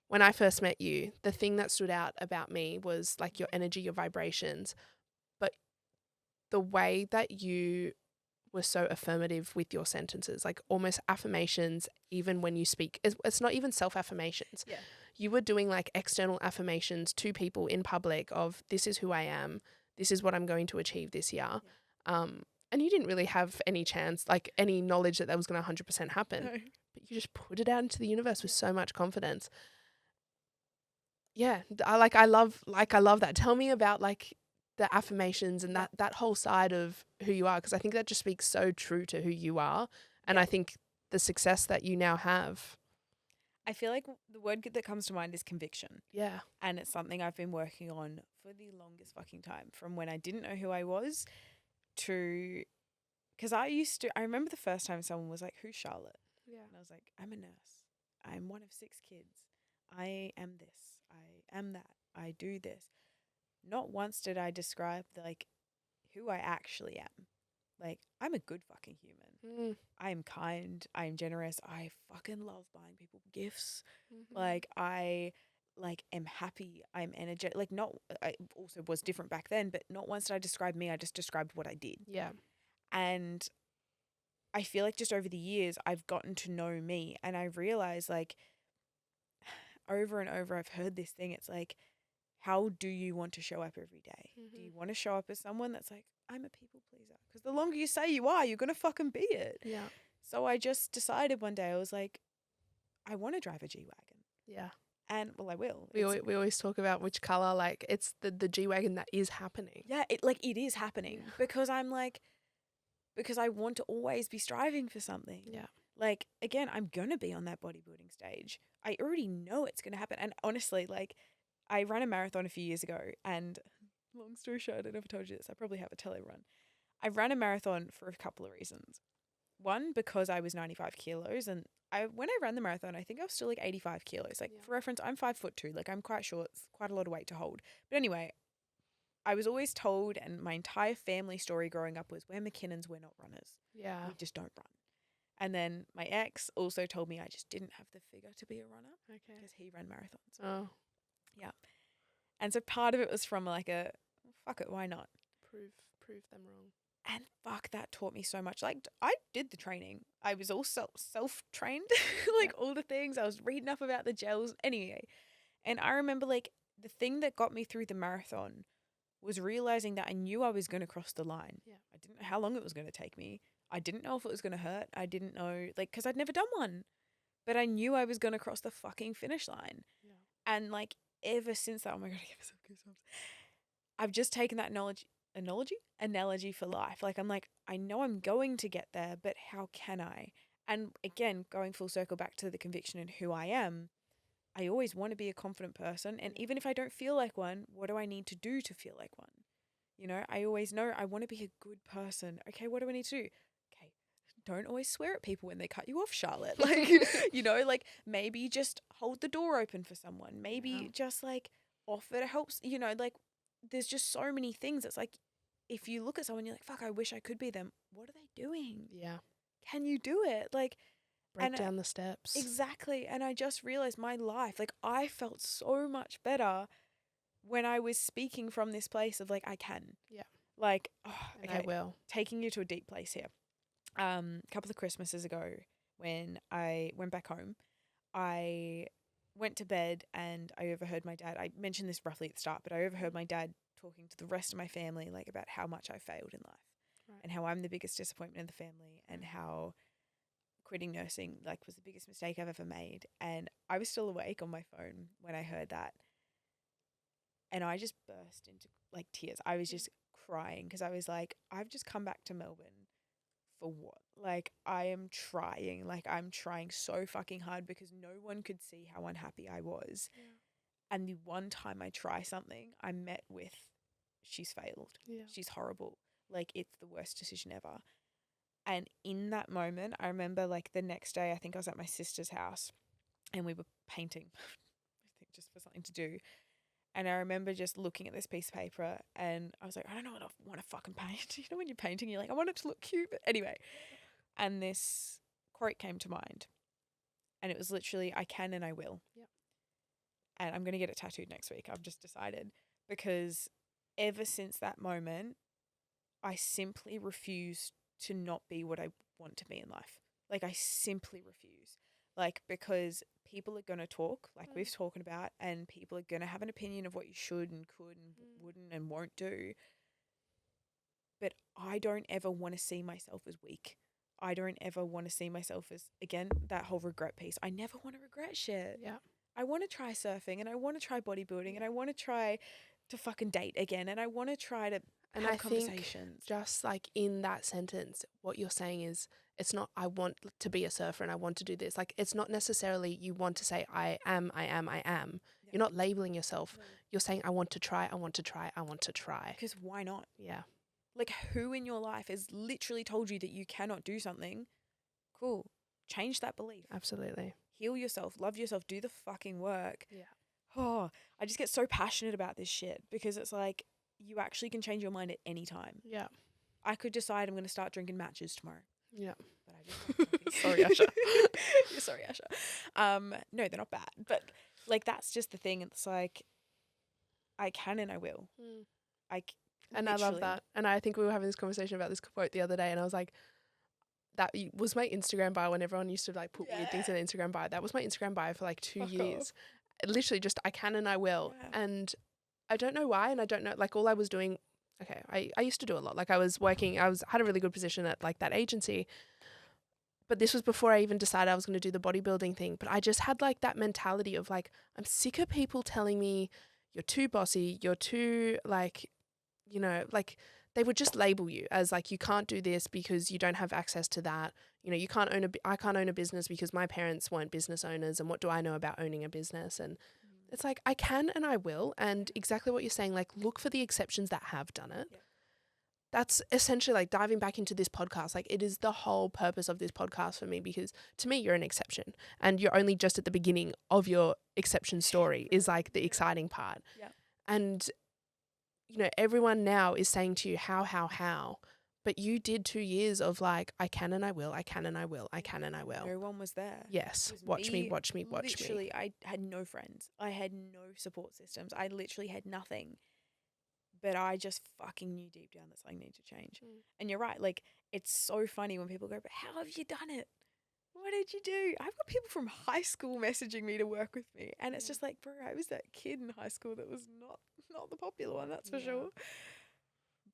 when I first met you, the thing that stood out about me was like your energy, your vibrations, but the way that you were so affirmative with your sentences, like almost affirmations, even when you speak. It's not even self-affirmations. Yeah. You were doing like external affirmations to people in public of, this is who I am, this is what I'm going to achieve this year. Yeah. And you didn't really have any chance, like any knowledge that was going to 100% happen. No. But you just put it out into the universe with so much confidence. Yeah, I love that. Tell me about like the affirmations and that whole side of who you are, because I think that just speaks so true to who you are, and I think the success that you now have. I feel like the word that comes to mind is conviction. Yeah. And it's something I've been working on for the longest fucking time, from when I didn't know who I was to, because I remember the first time someone was like, who's Charlotte? Yeah. And I was like, I'm a nurse. I'm one of 6 kids. I am this. I am that. I do this. Not once did I describe like who I actually am. Like, I'm a good fucking human. I am kind. I am generous. I fucking love buying people gifts. Mm-hmm. Like, I am happy. I'm energetic. Like, not, I also was different back then, but not once did I describe me. I just described what I did. Yeah. And I feel like just over the years, I've gotten to know me, and I realize, like, over and over, I've heard this thing. It's like, how do you want to show up every day? Mm-hmm. Do you want to show up as someone that's like, I'm a people pleaser? Because the longer you say you are, you're going to fucking be it. Yeah. So I just decided one day, I was like, I want to drive a G-Wagon. Yeah. And, well, I will. We always talk about which color, like, it's the G-Wagon that is happening. Yeah, it is happening. Yeah. Because I want to always be striving for something. Yeah. Like, again, I'm going to be on that bodybuilding stage. I already know it's going to happen. And honestly, like, I ran a marathon a few years ago, and long story short, I don't know if I told you this, I probably have to tell everyone. I ran a marathon for a couple of reasons. One, because I was 95 kilos, and when I ran the marathon, I think I was still like 85 kilos. Like, for reference, I'm 5'2", like, I'm quite short. It's quite a lot of weight to hold. But anyway, I was always told, and my entire family story growing up was, we're McKinnons, we're not runners. Yeah. We just don't run. And then my ex also told me I just didn't have the figure to be a runner. Okay. Because he ran marathons. Oh. Yeah. And so part of it was from like fuck it, why not? Prove them wrong. And fuck, that taught me so much. Like, I did the training. I was all self-trained, like all the things. I was reading up about the gels. Anyway, and I remember, like, the thing that got me through the marathon was realizing that I knew I was going to cross the line. Yeah. I didn't know how long it was going to take me. I didn't know if it was going to hurt. I didn't know, like, because I'd never done one. But I knew I was going to cross the fucking finish line. Yeah. And, like, ever since that, oh my God, I get myself goosebumps. I've just taken that analogy for life. Like, I'm like, I know I'm going to get there, but how can I? And again, going full circle back to the conviction and who I am, I always want to be a confident person. And even if I don't feel like one, what do I need to do to feel like one? You know, I always know I want to be a good person. Okay, what do I need to do? Okay, don't always swear at people when they cut you off, Charlotte. Like, you know, like, maybe just hold the door open for someone. Maybe just like offer to help, you know, like, there's just so many things. It's like, if you look at someone, you're like, fuck, I wish I could be them. What are they doing? Yeah. Can you do it? Like, break down the steps. Exactly. And I just realized my life, like, I felt so much better when I was speaking from this place of like, I can. Yeah. Like, okay, I will. Taking you to a deep place here. A couple of Christmases ago, when I went back home, I went to bed and I overheard my dad. I mentioned this roughly at the start, but I overheard my dad talking to the rest of my family like about how much I failed in life Right. and how I'm the biggest disappointment in the family and how quitting nursing like was the biggest mistake I've ever made. And I was still awake on my phone when I heard that. And I just burst into like tears. I was just crying because I was like, I've just come back to Melbourne for what? Like, I'm trying so fucking hard because no one could see how unhappy I was. Yeah. And the one time I try something, I'm met with, she's failed. Yeah. She's horrible. Like, it's the worst decision ever. And in that moment, I remember like the next day, I think I was at my sister's house and we were painting, I think just for something to do. And I remember just looking at this piece of paper and I was like, I don't know what I want to fucking paint. You know, when you're painting, you're like, I want it to look cute. But anyway, and this quote came to mind. And it was literally, I can and I will. Yep. And I'm going to get it tattooed next week. I've just decided. Because ever since that moment, I simply refuse to not be what I want to be in life. Like, I simply refuse. Like, because people are going to talk, like we've talked about, and people are going to have an opinion of what you should and could and wouldn't and won't do. But I don't ever want to see myself as weak. I don't ever want to see myself as, again, that whole regret piece. I never want to regret shit. Yeah. I want to try surfing and I want to try bodybuilding and I want to try to fucking date again and I want to try to And have I conversations. think just like in that sentence, what you're saying is it's not I want to be a surfer and I want to do this. Like it's not necessarily you want to say I am. Yeah. You're not labeling yourself. No. You're saying I want to try. Because why not? Yeah. Like, who in your life has literally told you that you cannot do something? Cool. Change that belief. Absolutely. Heal yourself. Love yourself. Do the fucking work. Yeah. Oh, I just get so passionate about this shit because it's like you actually can change your mind at any time. Yeah. I could decide I'm going to start drinking matches tomorrow. Yeah. But I just love coffee. Sorry, Asha. You're sorry, Asha. No, they're not bad. But, like, that's just the thing. It's like, I can and I will. And I love that. And I think we were having this conversation about this quote the other day and I was like, that was my Instagram bio when everyone used to like put weird things in Instagram bio. That was my Instagram bio for like 2 years. Literally just I can and I will. Yeah. And I don't know why and I don't know like all I was doing I used to do a lot. Like I was working, had a really good position at like that agency. But this was before I even decided I was going to do the bodybuilding thing. But I just had like that mentality of like I'm sick of people telling me you're too bossy, you're too like you know, like they would just label you as like you can't do this because you don't have access to that. You know, I can't own a business because my parents weren't business owners and what do I know about owning a business? And it's like I can and I will. And exactly what you're saying, like look for the exceptions that have done it. Yeah. That's essentially like diving back into this podcast. Like it is the whole purpose of this podcast for me because to me you're an exception and you're only just at the beginning of your exception story is like the exciting part. Yeah. And you know, everyone now is saying to you, how? But you did 2 years of like, I can and I will, I can and I will, I can and I will. No one was there. Yes. It was Watch me. Literally, I had no friends. I had no support systems. I literally had nothing. But I just fucking knew deep down that something needed to change. And you're right. Like, it's so funny when people go, but how have you done it? What did you do? I've got people from high school messaging me to work with me. And it's just like, bro, I was that kid in high school that was not the popular one, that's for sure.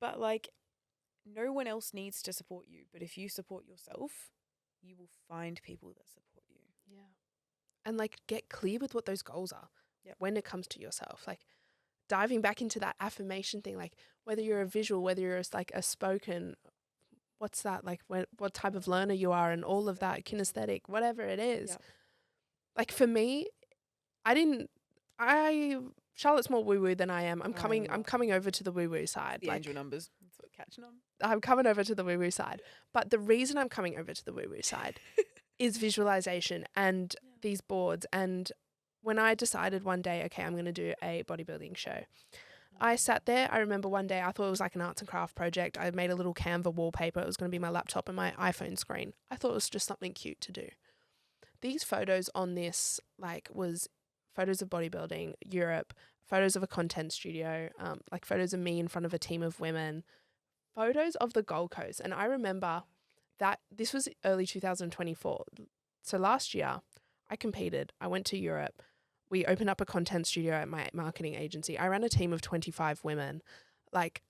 But like, no one else needs to support you. But if you support yourself, you will find people that support you. Yeah. And like get clear with what those goals are when it comes to yourself. Like diving back into that affirmation thing, like whether you're a visual, whether you're like a spoken, what's that, like what type of learner you are and all of that, kinesthetic, whatever it is. Yep. Like for me, Charlotte's more woo-woo than I am. I'm coming over to the woo-woo side. The angel numbers. That's what catching on. I'm coming over to the woo-woo side. But the reason I'm coming over to the woo-woo side is visualization and these boards. And when I decided one day, okay, I'm going to do a bodybuilding show, I sat there. I remember one day I thought it was like an arts and craft project. I made a little Canva wallpaper. It was going to be my laptop and my iPhone screen. I thought it was just something cute to do. These photos on this was photos of bodybuilding, Europe, photos of a content studio, like photos of me in front of a team of women, photos of the Gold Coast. And I remember that this was early 2024. So last year I competed. I went to Europe. we opened up a content studio at my marketing agency. I ran a team of 25 women. Like,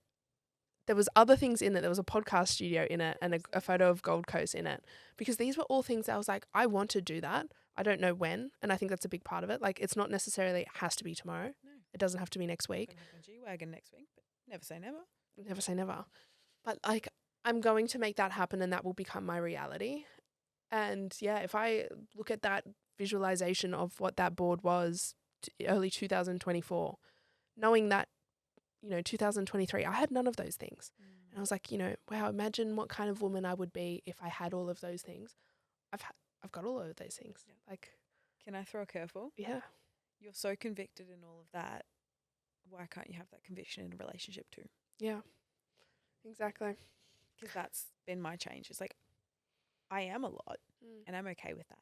there was other things in it. There was a podcast studio in it and a photo of Gold Coast in it, because these were all things that I was like, I want to do that. I don't know when. And I think that's a big part of it. Like, it's not necessarily, it has to be tomorrow. No. It doesn't have to be next week. I'm gonna have a G-Wagon next week, but never say never. Never say never. But like, I'm going to make that happen, and that will become my reality. And yeah, if I look at that visualization of what that board was early 2024, knowing that, 2023, I had none of those things. And I was like, wow, imagine what kind of woman I would be if I had all of those things. I've got all of those things. Yeah. Like, can I throw a curveball? Yeah. You're so convicted in all of that. Why can't you have that conviction in a relationship too? Yeah, exactly. Because that's been my change. It's like, I am a lot and I'm okay with that.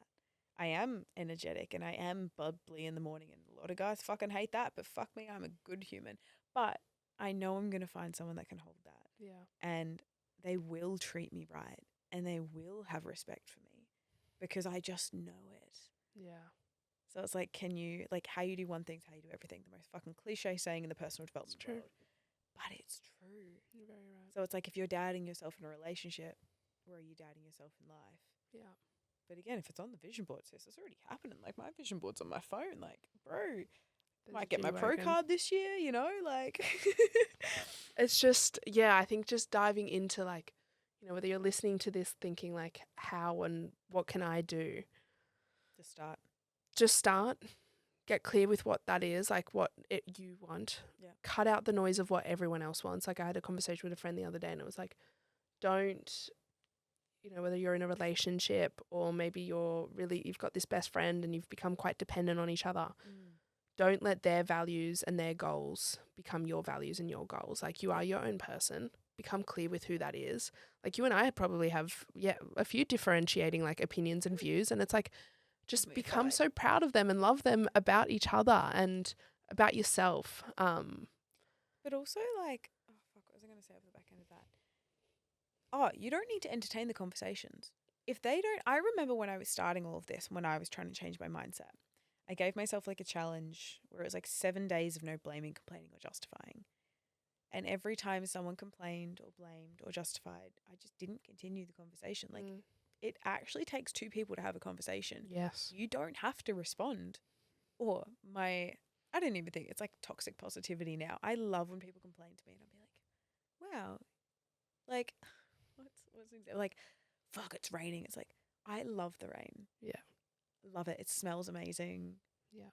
I am energetic and I am bubbly in the morning, and a lot of guys fucking hate that, but fuck me, I'm a good human. But I know I'm going to find someone that can hold that. Yeah. And they will treat me right and they will have respect for me because I just know it. Yeah. So it's like, how you do one thing is how you do everything. The most fucking cliche saying in the personal development world. But it's true. You're very right. So it's like, if you're doubting yourself in a relationship, where are you doubting yourself in life? Yeah. But again, if it's on the vision board, sis, it's already happening. Like, my vision board's on my phone. Like, bro, might get my pro card this year, like. It's just, I think just diving into, like, whether you're listening to this thinking like, how and what can I do? Just start. Get clear with what that is, like what you want. Yeah. Cut out the noise of what everyone else wants. Like, I had a conversation with a friend the other day, and it was like, don't, whether you're in a relationship or maybe you've got this best friend and you've become quite dependent on each other. Don't let their values and their goals become your values and your goals. Like, you are your own person. Become clear with who that is. Like, you and I probably have, a few differentiating, like, opinions and views. And it's like, just become so proud of them and love them about each other and about yourself. But also, like, what was I going to say off the back end of that? Oh, you don't need to entertain the conversations. If they don't, I remember when I was starting all of this, when I was trying to change my mindset, I gave myself like a challenge where it was like 7 days of no blaming, complaining, or justifying. And every time someone complained or blamed or justified, I just didn't continue the conversation. Like, it actually takes two people to have a conversation. Yes. You don't have to respond. Or I don't even think it's like toxic positivity now. I love when people complain to me and I'll be like, wow, like, what's an example? Like, fuck, it's raining. It's like, I love the rain. Yeah. Love it. It smells amazing. Yeah.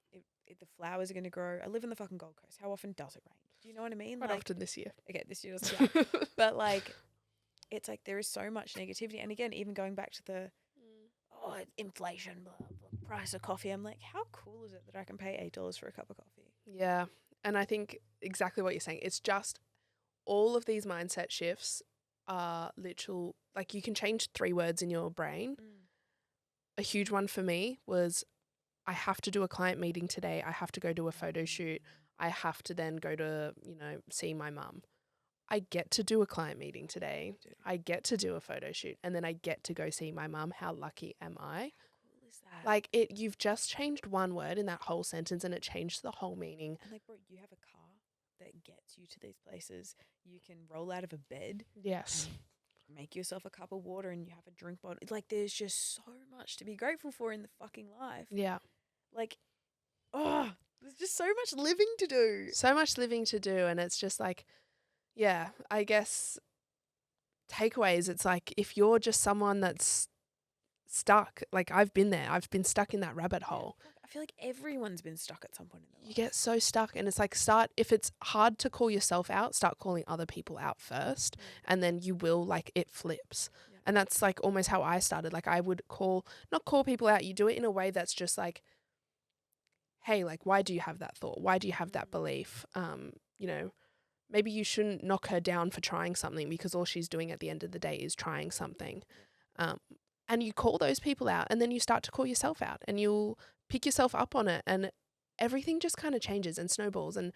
The flowers are going to grow. I live in the fucking Gold Coast. How often does it rain? Do you know what I mean? Quite often this year. Okay, this year was but like, it's like there is so much negativity. And again, even going back to the inflation, blah, blah, price of coffee, I'm like, how cool is it that I can pay $8 for a cup of coffee? Yeah. And I think exactly what you're saying. It's just all of these mindset shifts are literal. Like, you can change 3 words in your brain. A huge one for me was, I have to do a client meeting today. I have to go do a photo shoot. I have to then go to, see my mum. I get to do a client meeting today. I get to do a photo shoot, and then I get to go see my mum. How lucky am I? How cool is that? Like, you've just changed one word in that whole sentence and it changed the whole meaning. And like, bro, you have a car that gets you to these places. You can roll out of a bed. Yes. Make yourself a cup of water and you have a drink bottle. Like, there's just so much to be grateful for in the fucking life. Yeah. Like, there's just so much living to do. So much living to do. And it's just like, yeah, I guess takeaways. It's like, if you're just someone that's stuck, like, I've been there. I've been stuck in that rabbit hole. I feel like everyone's been stuck at some point in their life. You get so stuck, and it's like, if it's hard to call yourself out, start calling other people out first, and then you will, like, it flips. Yeah. And that's like almost how I started. Like, I would not call people out. You do it in a way that's just like, hey, like, why do you have that thought? Why do you have that belief? Maybe you shouldn't knock her down for trying something, because all she's doing at the end of the day is trying something. And you call those people out, and then you start to call yourself out, and you'll pick yourself up on it, and everything just kind of changes and snowballs and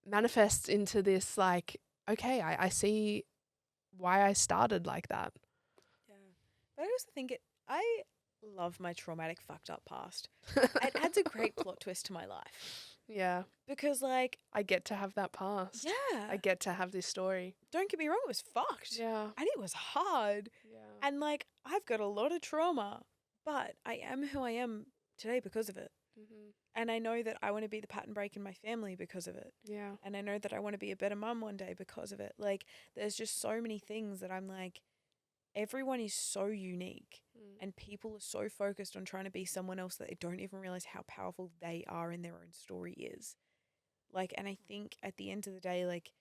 manifests into this, like, okay, I see why I started like that. Yeah. But I also think love my traumatic fucked up past. It adds a great plot twist to my life. Yeah. Because like I get to have that past. yeah, I get to have this story. don't get me wrong, it was fucked. Yeah. And it was hard. Yeah. And like I've got a lot of trauma, but I am who I am today because of it. Mm-hmm. And I know that I want to be the pattern break in my family because of it. Yeah. And I know that I want to be a better mum one day because of it. Like there's just so many things that I'm like, everyone is so unique and people are so focused on trying to be someone else that they don't even realize how powerful they are in their own story is. Like, and I think at the end of the day, like,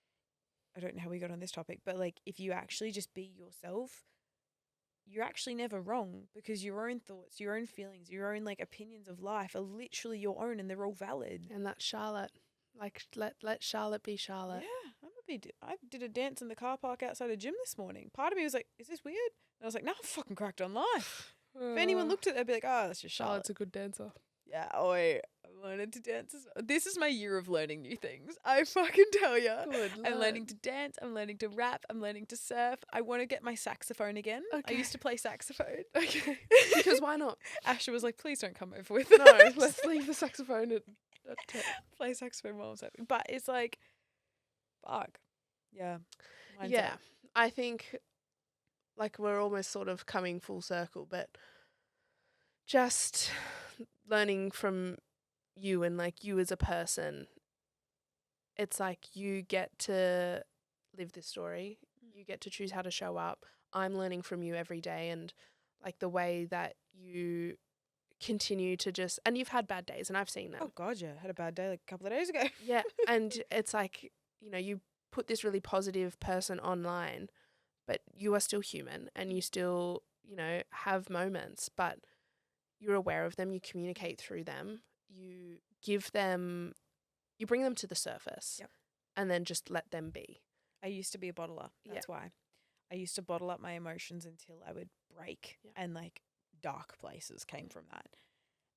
I don't know how we got on this topic, but like, if you actually just be yourself, you're actually never wrong because your own thoughts, your own feelings, your own like opinions of life are literally your own and they're all valid. And that's Charlotte. Like, let Charlotte be Charlotte. Yeah, I did a dance in the car park outside a gym this morning. Part of me was like, is this weird? And I was like, no, I'm fucking cracked on life. If anyone looked at it, they'd be like, oh, that's just Charlotte. Charlotte's a good dancer. Yeah, I learned to dance. This is my year of learning new things. I fucking tell you. I'm learning to dance. I'm learning to rap. I'm learning to surf. I want to get my saxophone again. Okay. I used to play saxophone. Okay. Because why not? Asher was like, please don't come over with No, us. let's leave the saxophone at Play saxophone while I'm surfing. But it's like, fuck. Yeah. Mindset. Yeah. I think like we're almost sort of coming full circle, but just learning from you and like you as a person, it's like you get to live this story. You get to choose how to show up. I'm learning from you every day, and like the way that you continue to just, and you've had bad days and I've seen them. Oh God, yeah. I had a bad day like a couple of days ago. Yeah. And it's like, you know, you put this really positive person online, but you are still human and you still, you know, have moments, but you're aware of them, you communicate through them, you give them, you bring them to the surface. Yep. And then just let them be. I used to be a bottler. That's why. I used to bottle up my emotions until I would break, and like dark places came from that.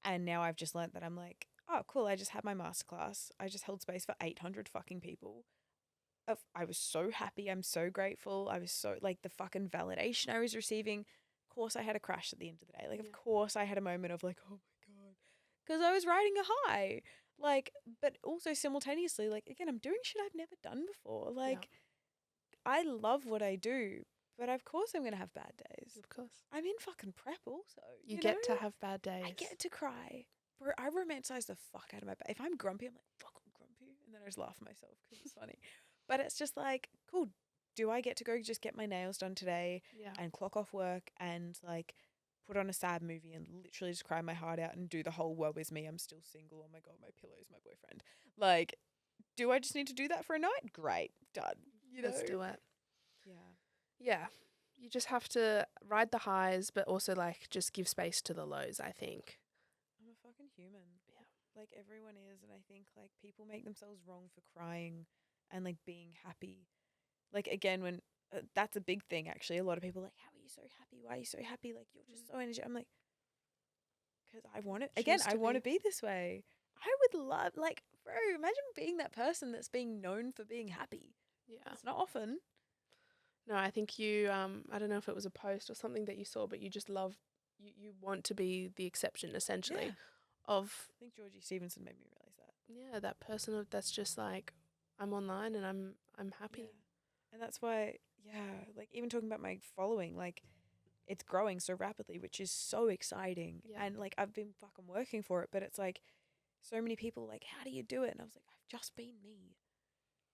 And now I've just learnt that I'm like, oh, cool. I just had my masterclass. I just held space for 800 fucking people. I was so happy. I'm so grateful. I was so like the fucking validation I was receiving. Of course, I had a crash at the end of the day. Like, of course, I had a moment of like, oh my God, because I was riding a high. Like, but also simultaneously, like, again, I'm doing shit I've never done before. Like, I love what I do, but of course I'm going to have bad days. Of course. I'm in fucking prep also. You get to have bad days. I get to cry. Bro, I romanticize the fuck out of my If I'm grumpy, I'm like, fuck, I'm grumpy. And then I just laugh at myself because it's funny. But it's just like, cool. Do I get to go just get my nails done today and clock off work and like put on a sad movie and literally just cry my heart out and do the whole woe is me, I'm still single, oh my God, my pillow is my boyfriend. Like, do I just need to do that for a night? Great. Done. You know? Let's do it. Yeah. Yeah. You just have to ride the highs, but also like just give space to the lows, I think. I'm a fucking human. Yeah. Like everyone is. And I think like people make themselves wrong for crying and like being happy. Like again, when that's a big thing actually. A lot of people are like, how are you so happy? Why are you so happy? Like you're just so energetic. I'm like, because I want it. Again, I want to be this way. I would love, like, bro, imagine being that person that's being known for being happy. Yeah. It's not often. No, I think you, I don't know if it was a post or something that you saw, but you just love, you want to be the exception essentially of. I think Georgie Stevenson made me realize that. Yeah, that person that's just like, I'm online and I'm happy. Yeah. And that's why, like even talking about my following, like it's growing so rapidly, which is so exciting. Yeah. And like I've been fucking working for it, but it's like so many people like, how do you do it? And I was like, I've just been me.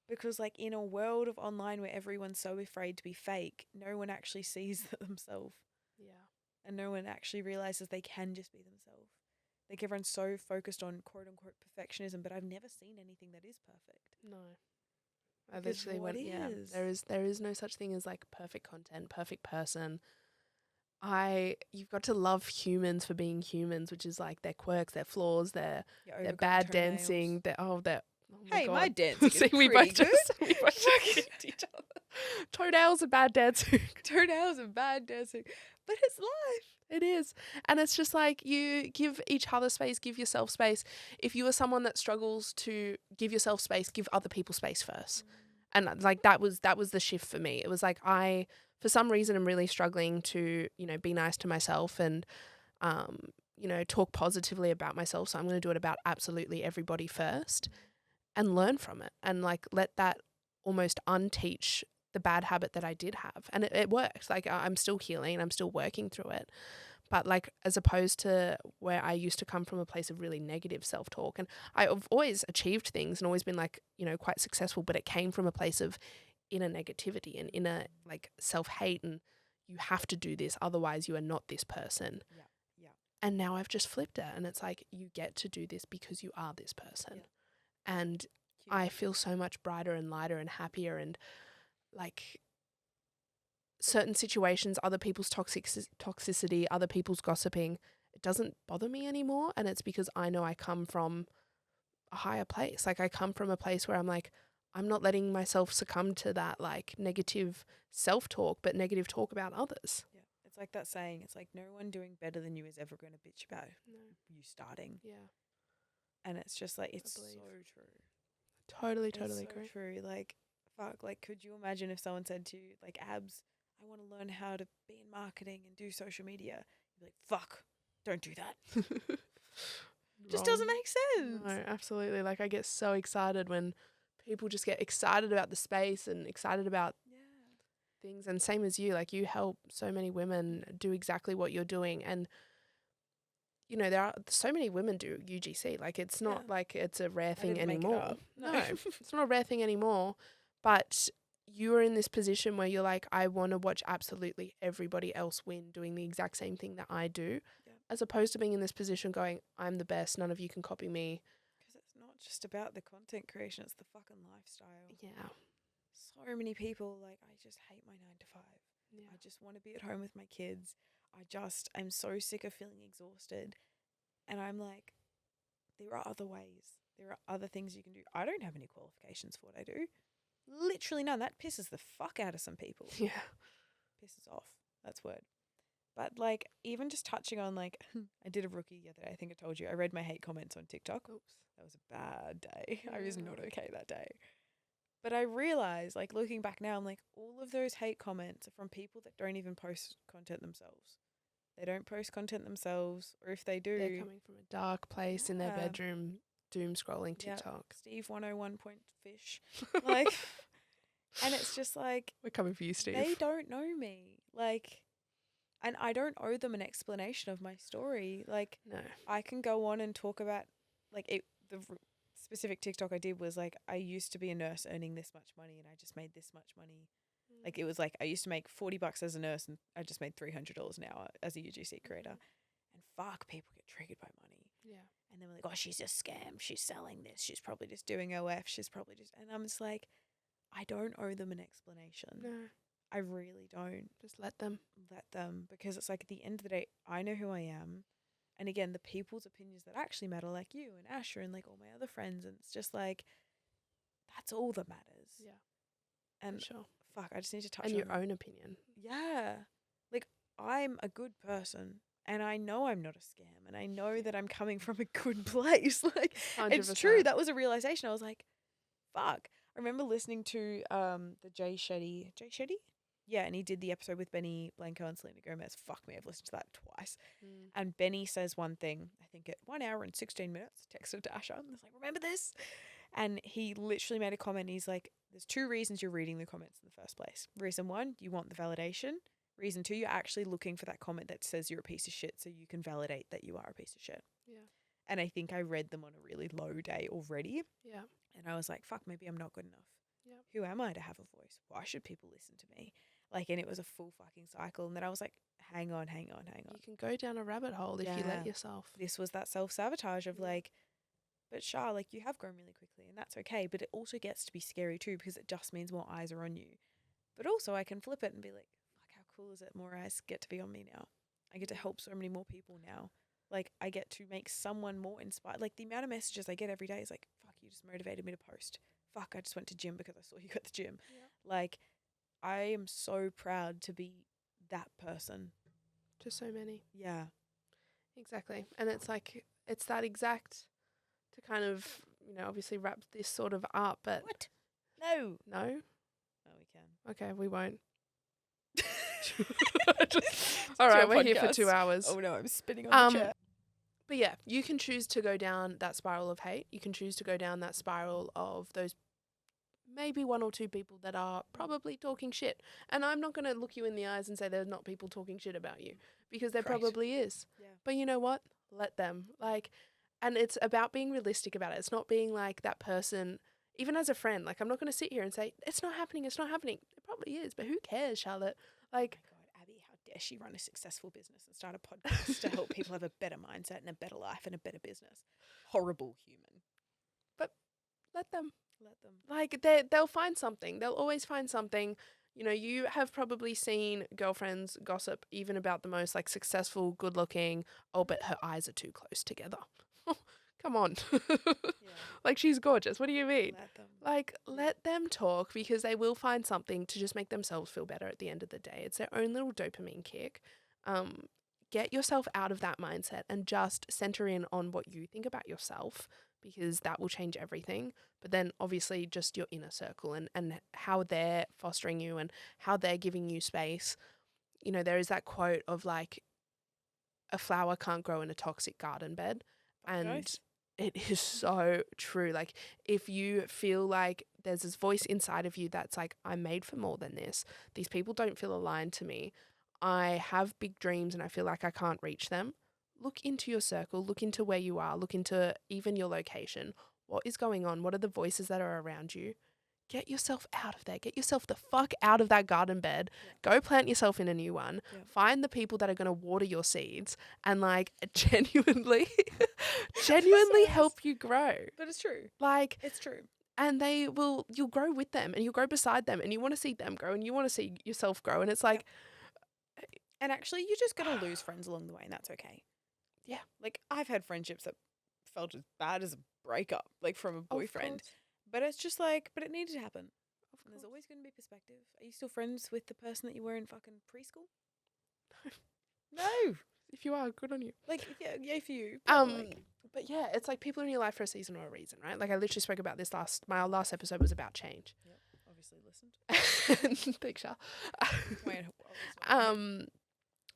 Because like in a world of online where everyone's so afraid to be fake, no one actually sees themselves. Yeah. And no one actually realizes they can just be themselves. Like everyone's so focused on quote unquote perfectionism, but I've never seen anything that is perfect. No. I literally went, there is no such thing as like perfect content, perfect person. You've got to love humans for being humans, which is like their quirks, their flaws, their bad dancing, hey, God. my dancing is See, we pretty both good. we both just each other. Toenails are bad dancing. Toenails are bad dancing. But it's life. It is. And it's just like you give each other space, give yourself space. If you are someone that struggles to give yourself space, give other people space first. And like that was the shift for me. It was like for some reason I'm really struggling to, you know, be nice to myself and talk positively about myself. So I'm going to do it about absolutely everybody first and learn from it and like let that almost unteach the bad habit that I did have. And it worked. Like I'm still healing, I'm still working through it. But like as opposed to where I used to come from a place of really negative self-talk, and I've always achieved things and always been like, quite successful, but it came from a place of inner negativity and inner like self-hate and you have to do this, otherwise you are not this person. Yeah. Yeah. And now I've just flipped it and it's like you get to do this because you are this person. Yeah. And I feel so much brighter and lighter and happier, and like certain situations, other people's toxicity, other people's gossiping, it doesn't bother me anymore. And it's because I know I come from a higher place. Like I come from a place where I'm like, I'm not letting myself succumb to that like negative self-talk, but negative talk about others. Yeah. It's like that saying, it's like no one doing better than you is ever going to bitch about you starting. Yeah. And it's just like, it's so true. Totally it's so agree. True. Like, fuck, like, could you imagine if someone said to you, like, Abs, I want to learn how to be in marketing and do social media. You'd be like, fuck, don't do that. Just doesn't make sense. No, absolutely. Like I get so excited when people just get excited about the space and excited about things. And same as you, like you help so many women do exactly what you're doing. And, there are so many women do UGC. Like it's not like it's a rare thing anymore. No, it's not a rare thing anymore. But you are in this position where you're like, I want to watch absolutely everybody else win doing the exact same thing that I do, as opposed to being in this position going, I'm the best, none of you can copy me. Because it's not just about the content creation, it's the fucking lifestyle. Yeah. So many people, like, I just hate my 9 to 5. Yeah. I just want to be at home with my kids. I'm so sick of feeling exhausted. And I'm like, there are other ways. There are other things you can do. I don't have any qualifications for what I do. Literally none. That pisses the fuck out of some people. Yeah. Pisses off. That's word. But like, even just touching on like, I did a rookie the other day. I think I told you. I read my hate comments on TikTok. Oops. That was a bad day. I was not okay that day. But I realized, like, looking back now, I'm like, all of those hate comments are from people that don't even post content themselves. They don't post content themselves, or if they do, they're coming from a dark place in their bedroom, doom scrolling TikTok. Steve 101 point fish. Like, and it's just like, we're coming for you, Steve. They don't know me. Like, and I don't owe them an explanation of my story. Like, no. I can go on and talk about, like, the specific TikTok I did was like, I used to be a nurse earning this much money and I just made this much money. Like, it was like I used to make $40 as a nurse and I just made $300 an hour as a UGC creator. And fuck, people get triggered by money. Yeah. And then we're like, oh, she's a scam. She's selling this. She's probably just doing OF. She's probably just, and I'm just like, I don't owe them an explanation. No. I really don't. Just let them. Let them. Because it's like at the end of the day, I know who I am. And again, the people's opinions that actually matter, like you and Asher and like all my other friends. And it's just like, that's all that matters. Yeah. And sure. Fuck, I just need to touch on your own opinion. Yeah. Like, I'm a good person and I know I'm not a scam and I know that I'm coming from a good place. Like, 100%. It's true. That was a realization. I was like, fuck. I remember listening to the Jay Shetty? Yeah, and he did the episode with Benny Blanco and Selena Gomez. Fuck me, I've listened to that twice. And Benny says one thing, I think at 1 hour and 16 minutes, texted to Asha and was like, remember this? And he literally made a comment. He's like, there's 2 reasons you're reading the comments in the first place. Reason 1, you want the validation. Reason 2, you're actually looking for that comment that says you're a piece of shit so you can validate that you are a piece of shit. Yeah. And I think I read them on a really low day already. Yeah. And I was like, fuck, maybe I'm not good enough. Yeah. Who am I to have a voice? Why should people listen to me? Like, and it was a full fucking cycle. And then I was like, hang on. You can go down a rabbit hole if you let yourself. This was that self-sabotage of like, but Shah, like, you have grown really quickly and that's okay. But it also gets to be scary too because it just means more eyes are on you. But also I can flip it and be like, fuck, how cool is it? More eyes get to be on me now. I get to help so many more people now. Like, I get to make someone more inspired. Like, the amount of messages I get every day is like, fuck, you just motivated me to post. Fuck, I just went to gym because I saw you at the gym. Yeah. Like, I am so proud to be that person. To so many. Yeah. Exactly. And it's like, it's that exact, to kind of, obviously wrap this sort of up, but. What? No. No? Oh, we can. Okay, we won't. All right, Your we're here for podcast. 2 hours. Oh no, I'm spinning on the chair. But yeah, you can choose to go down that spiral of hate. You can choose to go down that spiral of those maybe one or two people that are probably talking shit. And I'm not going to look you in the eyes and say there's not people talking shit about you, because there Great. probably is. Yeah. But you know what? Let them. Like, and it's about being realistic about it. It's not being like that person, even as a friend. Like, I'm not going to sit here and say, it's not happening, it's not happening. It probably is, but who cares, Charlotte? Like, Oh my God, Abbie, how dare she run a successful business and start a podcast to help people have a better mindset and a better life and a better business. Horrible human. but let them. Let them. Like, they'll find something. They'll always find something. You know, you have probably seen girlfriends gossip even about the most like successful, good looking, oh, but her eyes are too close together. Come on. Yeah. Like, she's gorgeous. What do you mean? Let them. Like, let them talk, because they will find something to just make themselves feel better at the end of the day. It's their own little dopamine kick. Get yourself out of that mindset and just center in on what you think about yourself, because that will change everything. But then obviously just your inner circle and how they're fostering you and how they're giving you space. You know, there is that quote of like, a flower can't grow in a toxic garden bed. And Nice. it is so true. Like, if you feel like there's this voice inside of you that's like, I'm made for more than this. These people don't feel aligned to me. I have big dreams and I feel like I can't reach them. Look into your circle, look into where you are, look into even your location. What is going on? What are the voices that are around you? Get yourself out of there. Get yourself the fuck out of that garden bed. Yeah. Go plant yourself in a new one. Yeah. Find the people that are going to water your seeds and like genuinely help you grow. But it's true. Like, It's true. and you'll grow with them and you'll grow beside them and you want to see them grow and you want to see yourself grow. And it's like, And actually, you're just going to lose friends along the way, and that's okay. Yeah. Like, I've had friendships that felt as bad as a breakup, like from a of boyfriend. course, But it's just like, but it needed to happen. of And there's course. always going to be perspective. Are you still friends with the person that you were in fucking preschool? No. If you are, good on you. Like, yeah, yay for you. But like, But yeah, it's like people in your life for a season or a reason, right? Like, I literally spoke about this my last episode was about change. obviously listened. Thanks, Shal. Wait, obviously.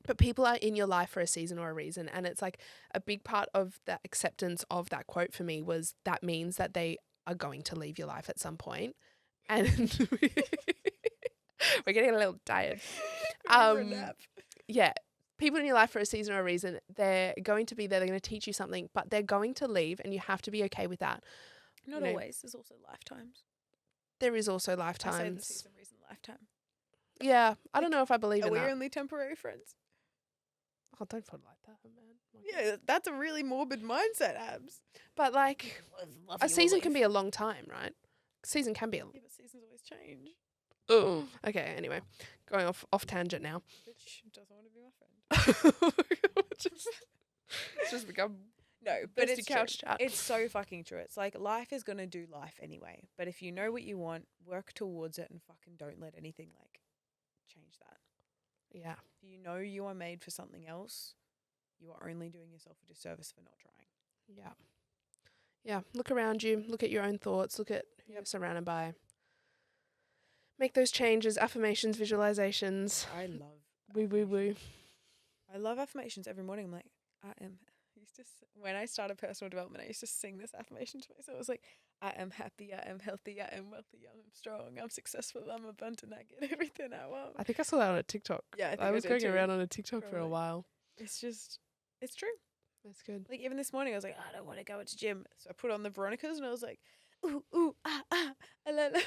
But people are in your life for a season or a reason. And it's like a big part of the acceptance of that quote for me was that means that they are going to leave your life at some point. And we're getting a little tired. Remember a nap. Yeah. People in your life for a season or a reason, they're going to be there, they're going to teach you something, but they're going to leave and you have to be okay with that. Not you know, always. There's also lifetimes. There is also I say the lifetimes. season, reason, lifetime. Yeah. I don't know if I believe Are in we that. only temporary friends? Oh, don't put it like that, man. My Yeah, that's a really morbid mindset, Abs. But like, a season can be a long time, right? Season can be a. Yeah, but seasons always change. Oh. Okay. Anyway, going off tangent now. Bitch doesn't want to be my friend. It's just become No, but bestie it's couch true. chat. It's so fucking true. It's like life is gonna do life anyway. But if you know what you want, work towards it, and fucking don't let anything like change that. Yeah. If you know you are made for something else, you are only doing yourself a disservice for not trying. Yeah. Yeah. Look around you. Look at your own thoughts. Look at who you're surrounded by. Make those changes, affirmations, visualizations. I love Woo, woo, woo. I love affirmations every morning. I'm like, when I started personal development, I used to sing this affirmation to myself. I was like, I am happy, I am healthy, I am wealthy, I am strong, I'm successful, I'm abundant, I get everything I want. I think I saw that on a TikTok. Yeah, I think I was did going too. around on a TikTok for a Probably. while. It's true. That's good. Like even this morning, I was like, I don't want to go to gym, so I put on the Veronicas, and I was like, ooh, ooh, ah, ah, la, la.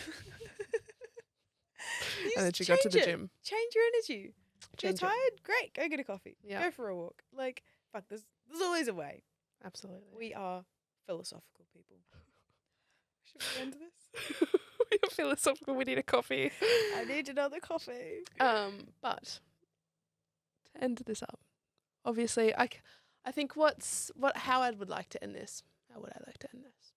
And then she got to the gym. Change your energy. If you're Change it. tired, great. Go get a coffee. Yeah. Go for a walk. Like, fuck, there's always a way. Absolutely. We are philosophical people. Should we end this? We are philosophical. We need a coffee. I need another coffee. But to end this up, obviously, I think how I would like to end this. How would I like to end this?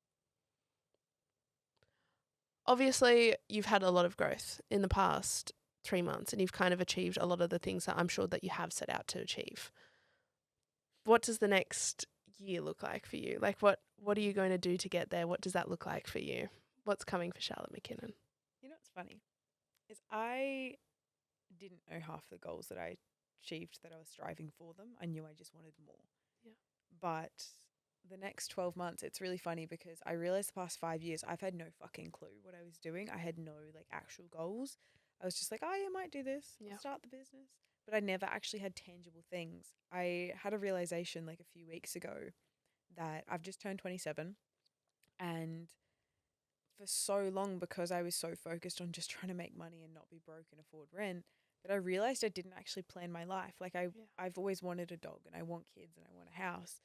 Obviously, you've had a lot of growth in the past 3 months and you've kind of achieved a lot of the things that I'm sure that you have set out to achieve. What does the next year look like for you? Like what are you going to do to get there? What does that look like for you? What's coming for Charlotte McKinnon? You know what's funny? Is I didn't know half the goals that I achieved that I was striving for them. I knew I just wanted more. Yeah. But the next 12 months, it's really funny because I realized the past 5 years, I've had no fucking clue what I was doing. I had no like actual goals. I was just like, oh, yeah, I might do this. Yeah. I'll start the business. But I never actually had tangible things. I had a realization like a few weeks ago that I've just turned 27, and for so long, because I was so focused on just trying to make money and not be broke and afford rent, that I realized I didn't actually plan my life. Like I've always wanted a dog and I want kids and I want a house,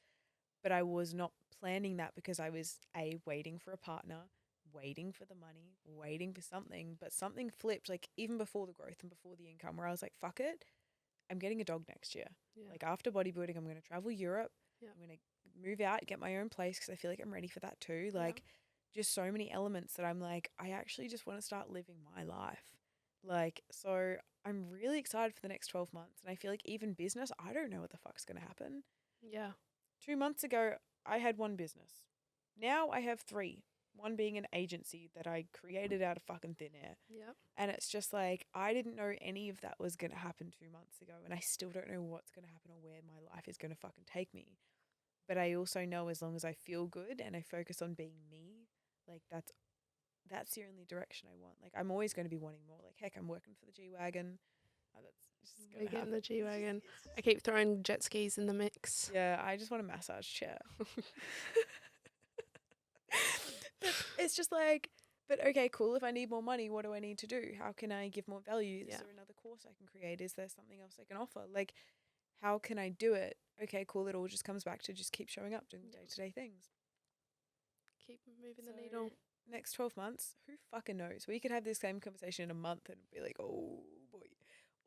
but I was not planning that because I was waiting for a partner, waiting for the money, waiting for something, but something flipped like even before the growth and before the income, where I was like, fuck it, I'm getting a dog next year. Yeah. Like after bodybuilding, I'm going to travel Europe. Yeah. I'm going to move out, get my own place because I feel like I'm ready for that too. Like just so many elements that I'm like, I actually just want to start living my life. Like, so I'm really excited for the next 12 months. And I feel like even business, I don't know what the fuck's going to happen. Yeah. 2 months ago, I had one business. Now I have 3. One being an agency that I created out of fucking thin air. Yep. And it's just like, I didn't know any of that was going to happen 2 months ago. And I still don't know what's going to happen or where my life is going to fucking take me. But I also know as long as I feel good and I focus on being me, like that's the only direction I want. Like I'm always going to be wanting more. Like heck, I'm working for the G-Wagon. That's just We're going to getting happen. the G-Wagon. I keep throwing jet skis in the mix. Yeah, I just want a massage chair. But it's just like, but okay, cool. If I need more money, what do I need to do? How can I give more value? Is there another course I can create? Is there something else I can offer? Like, how can I do it? Okay, cool. It all just comes back to just keep showing up, doing the day-to-day things. Keep moving the needle. Next 12 months, who fucking knows? We could have this same conversation in a month and be like, oh boy.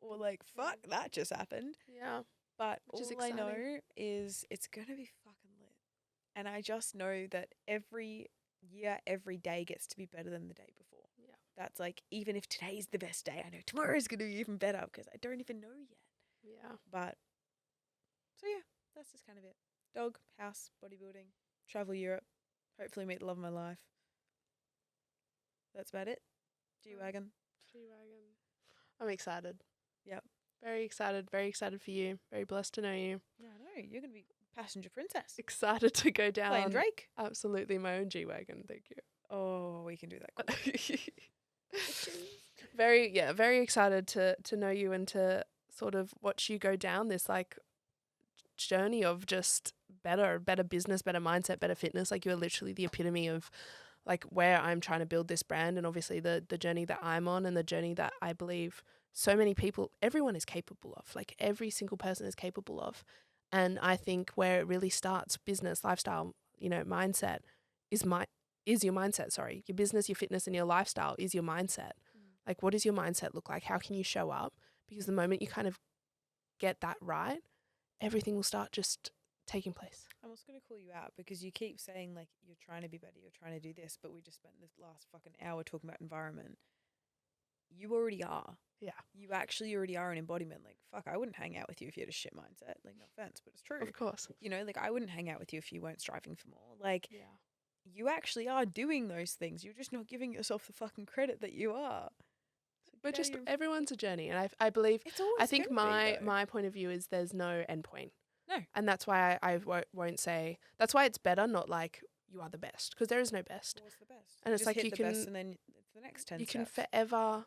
Or like, fuck, that just happened. Yeah. But Which is all I know exciting. is it's going to be fucking lit. And I just know that every year, every day gets to be better than the day before. Yeah. That's like, even if today's the best day, I know tomorrow's going to be even better because I don't even know yet. Yeah. But, so yeah, that's just kind of it. Dog, house, bodybuilding, travel Europe, hopefully meet the love of my life. That's about it. G-Wagon. G-Wagon. I'm excited. Yep. Very excited. Very excited for you. Very blessed to know you. Yeah, I know. You're going to be passenger princess. Excited to go down. Playing Drake. Absolutely my own G-Wagon. Thank you. Oh, we can do that. Cool. Very excited to know you and to sort of watch you go down this like journey of just better business, better mindset, better fitness. Like you're literally the epitome of like where I'm trying to build this brand, and obviously the journey that I'm on and the journey that I believe so many people, everyone is capable of, like every single person is capable of. And I think where it really starts, business, lifestyle, mindset is your mindset, sorry. Your business, your fitness and your lifestyle is your mindset. Like what does your mindset look like? How can you show up? Because the moment you kind of get that right, everything will start just taking place. I'm also going to call you out because you keep saying like you're trying to be better, you're trying to do this, but we just spent this last fucking hour talking about environment. You already are. Yeah. You actually already are an embodiment. Like, fuck, I wouldn't hang out with you if you had a shit mindset. Like, no offense, but it's true. Of course. Like I wouldn't hang out with you if you weren't striving for more. Like, Yeah. you actually are doing those things. You're just not giving yourself the fucking credit that you are. But just everyone's a journey, and I believe it's always I think my my point of view is there's no end point. No. And that's why I won't say, that's why it's better not like you are the best, because there is no best. What's the best? And it's just like hit you the can best and then it's the next 10 you steps. can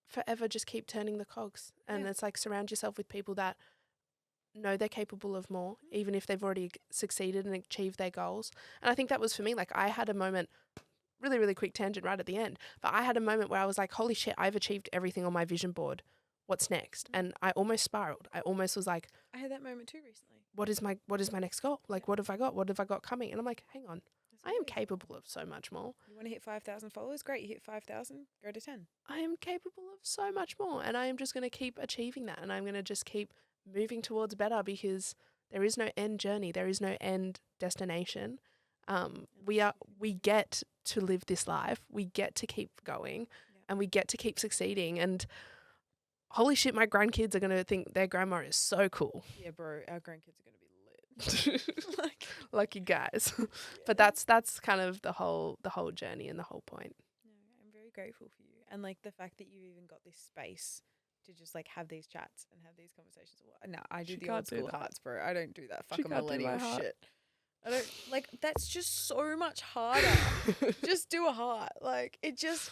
forever just keep turning the cogs, and Yeah. it's like surround yourself with people that know they're capable of more, even if they've already succeeded and achieved their goals. And I think that was for me, like I had a moment, really, really quick tangent right at the end, but I had a moment where I was like, holy shit, I've achieved everything on my vision board. What's next? And I almost spiraled. I almost was like, I had that moment too recently. what is my next goal? Like, what have I got? What have I got coming? And I'm like, hang on, That's I am amazing. capable of so much more. You want to hit 5,000 followers? Great. You hit 5,000, go to 10. I am capable of so much more, and I am just going to keep achieving that, and I'm going to just keep moving towards better, because there is no end journey. There is no end destination. We get to live this life. We get to keep going, and we get to keep succeeding. And holy shit, my grandkids are going to think their grandma is so cool. Yeah, bro, our grandkids are going to be lit. Lucky guys. Yeah. But that's kind of the whole journey and the whole point. No, I'm very grateful for you. And like the fact that you even got this space to just like have these chats and have these conversations. No, I do She the can't old do school that. hearts, bro. I don't do that She fucking can't do my millennial heart. shit. I don't like that's just so much harder. Just do a heart. Like it just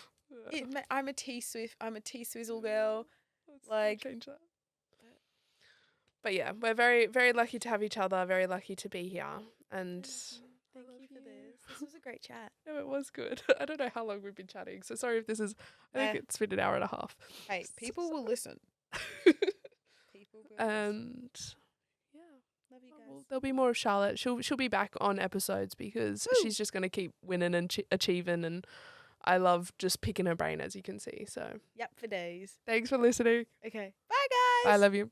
I'm a T Swift. I'm a T Swizzle girl. Let's Like change that. But yeah, we're very, very lucky to have each other. Very lucky to be here. And thank you for this. This was a great chat. no, it was good. I don't know how long we've been chatting, so sorry if this is. I think Eh. it's been an hour and a half. Hey, So people will sorry. listen. People will listen. And yeah, Love you well, guys. there'll be more of Charlotte. She'll be back on episodes because Woo. she's just gonna keep winning and achieving. And I love just picking her brain, as you can see. So Yep, for days. thanks for listening. Okay. Bye, guys. I love you.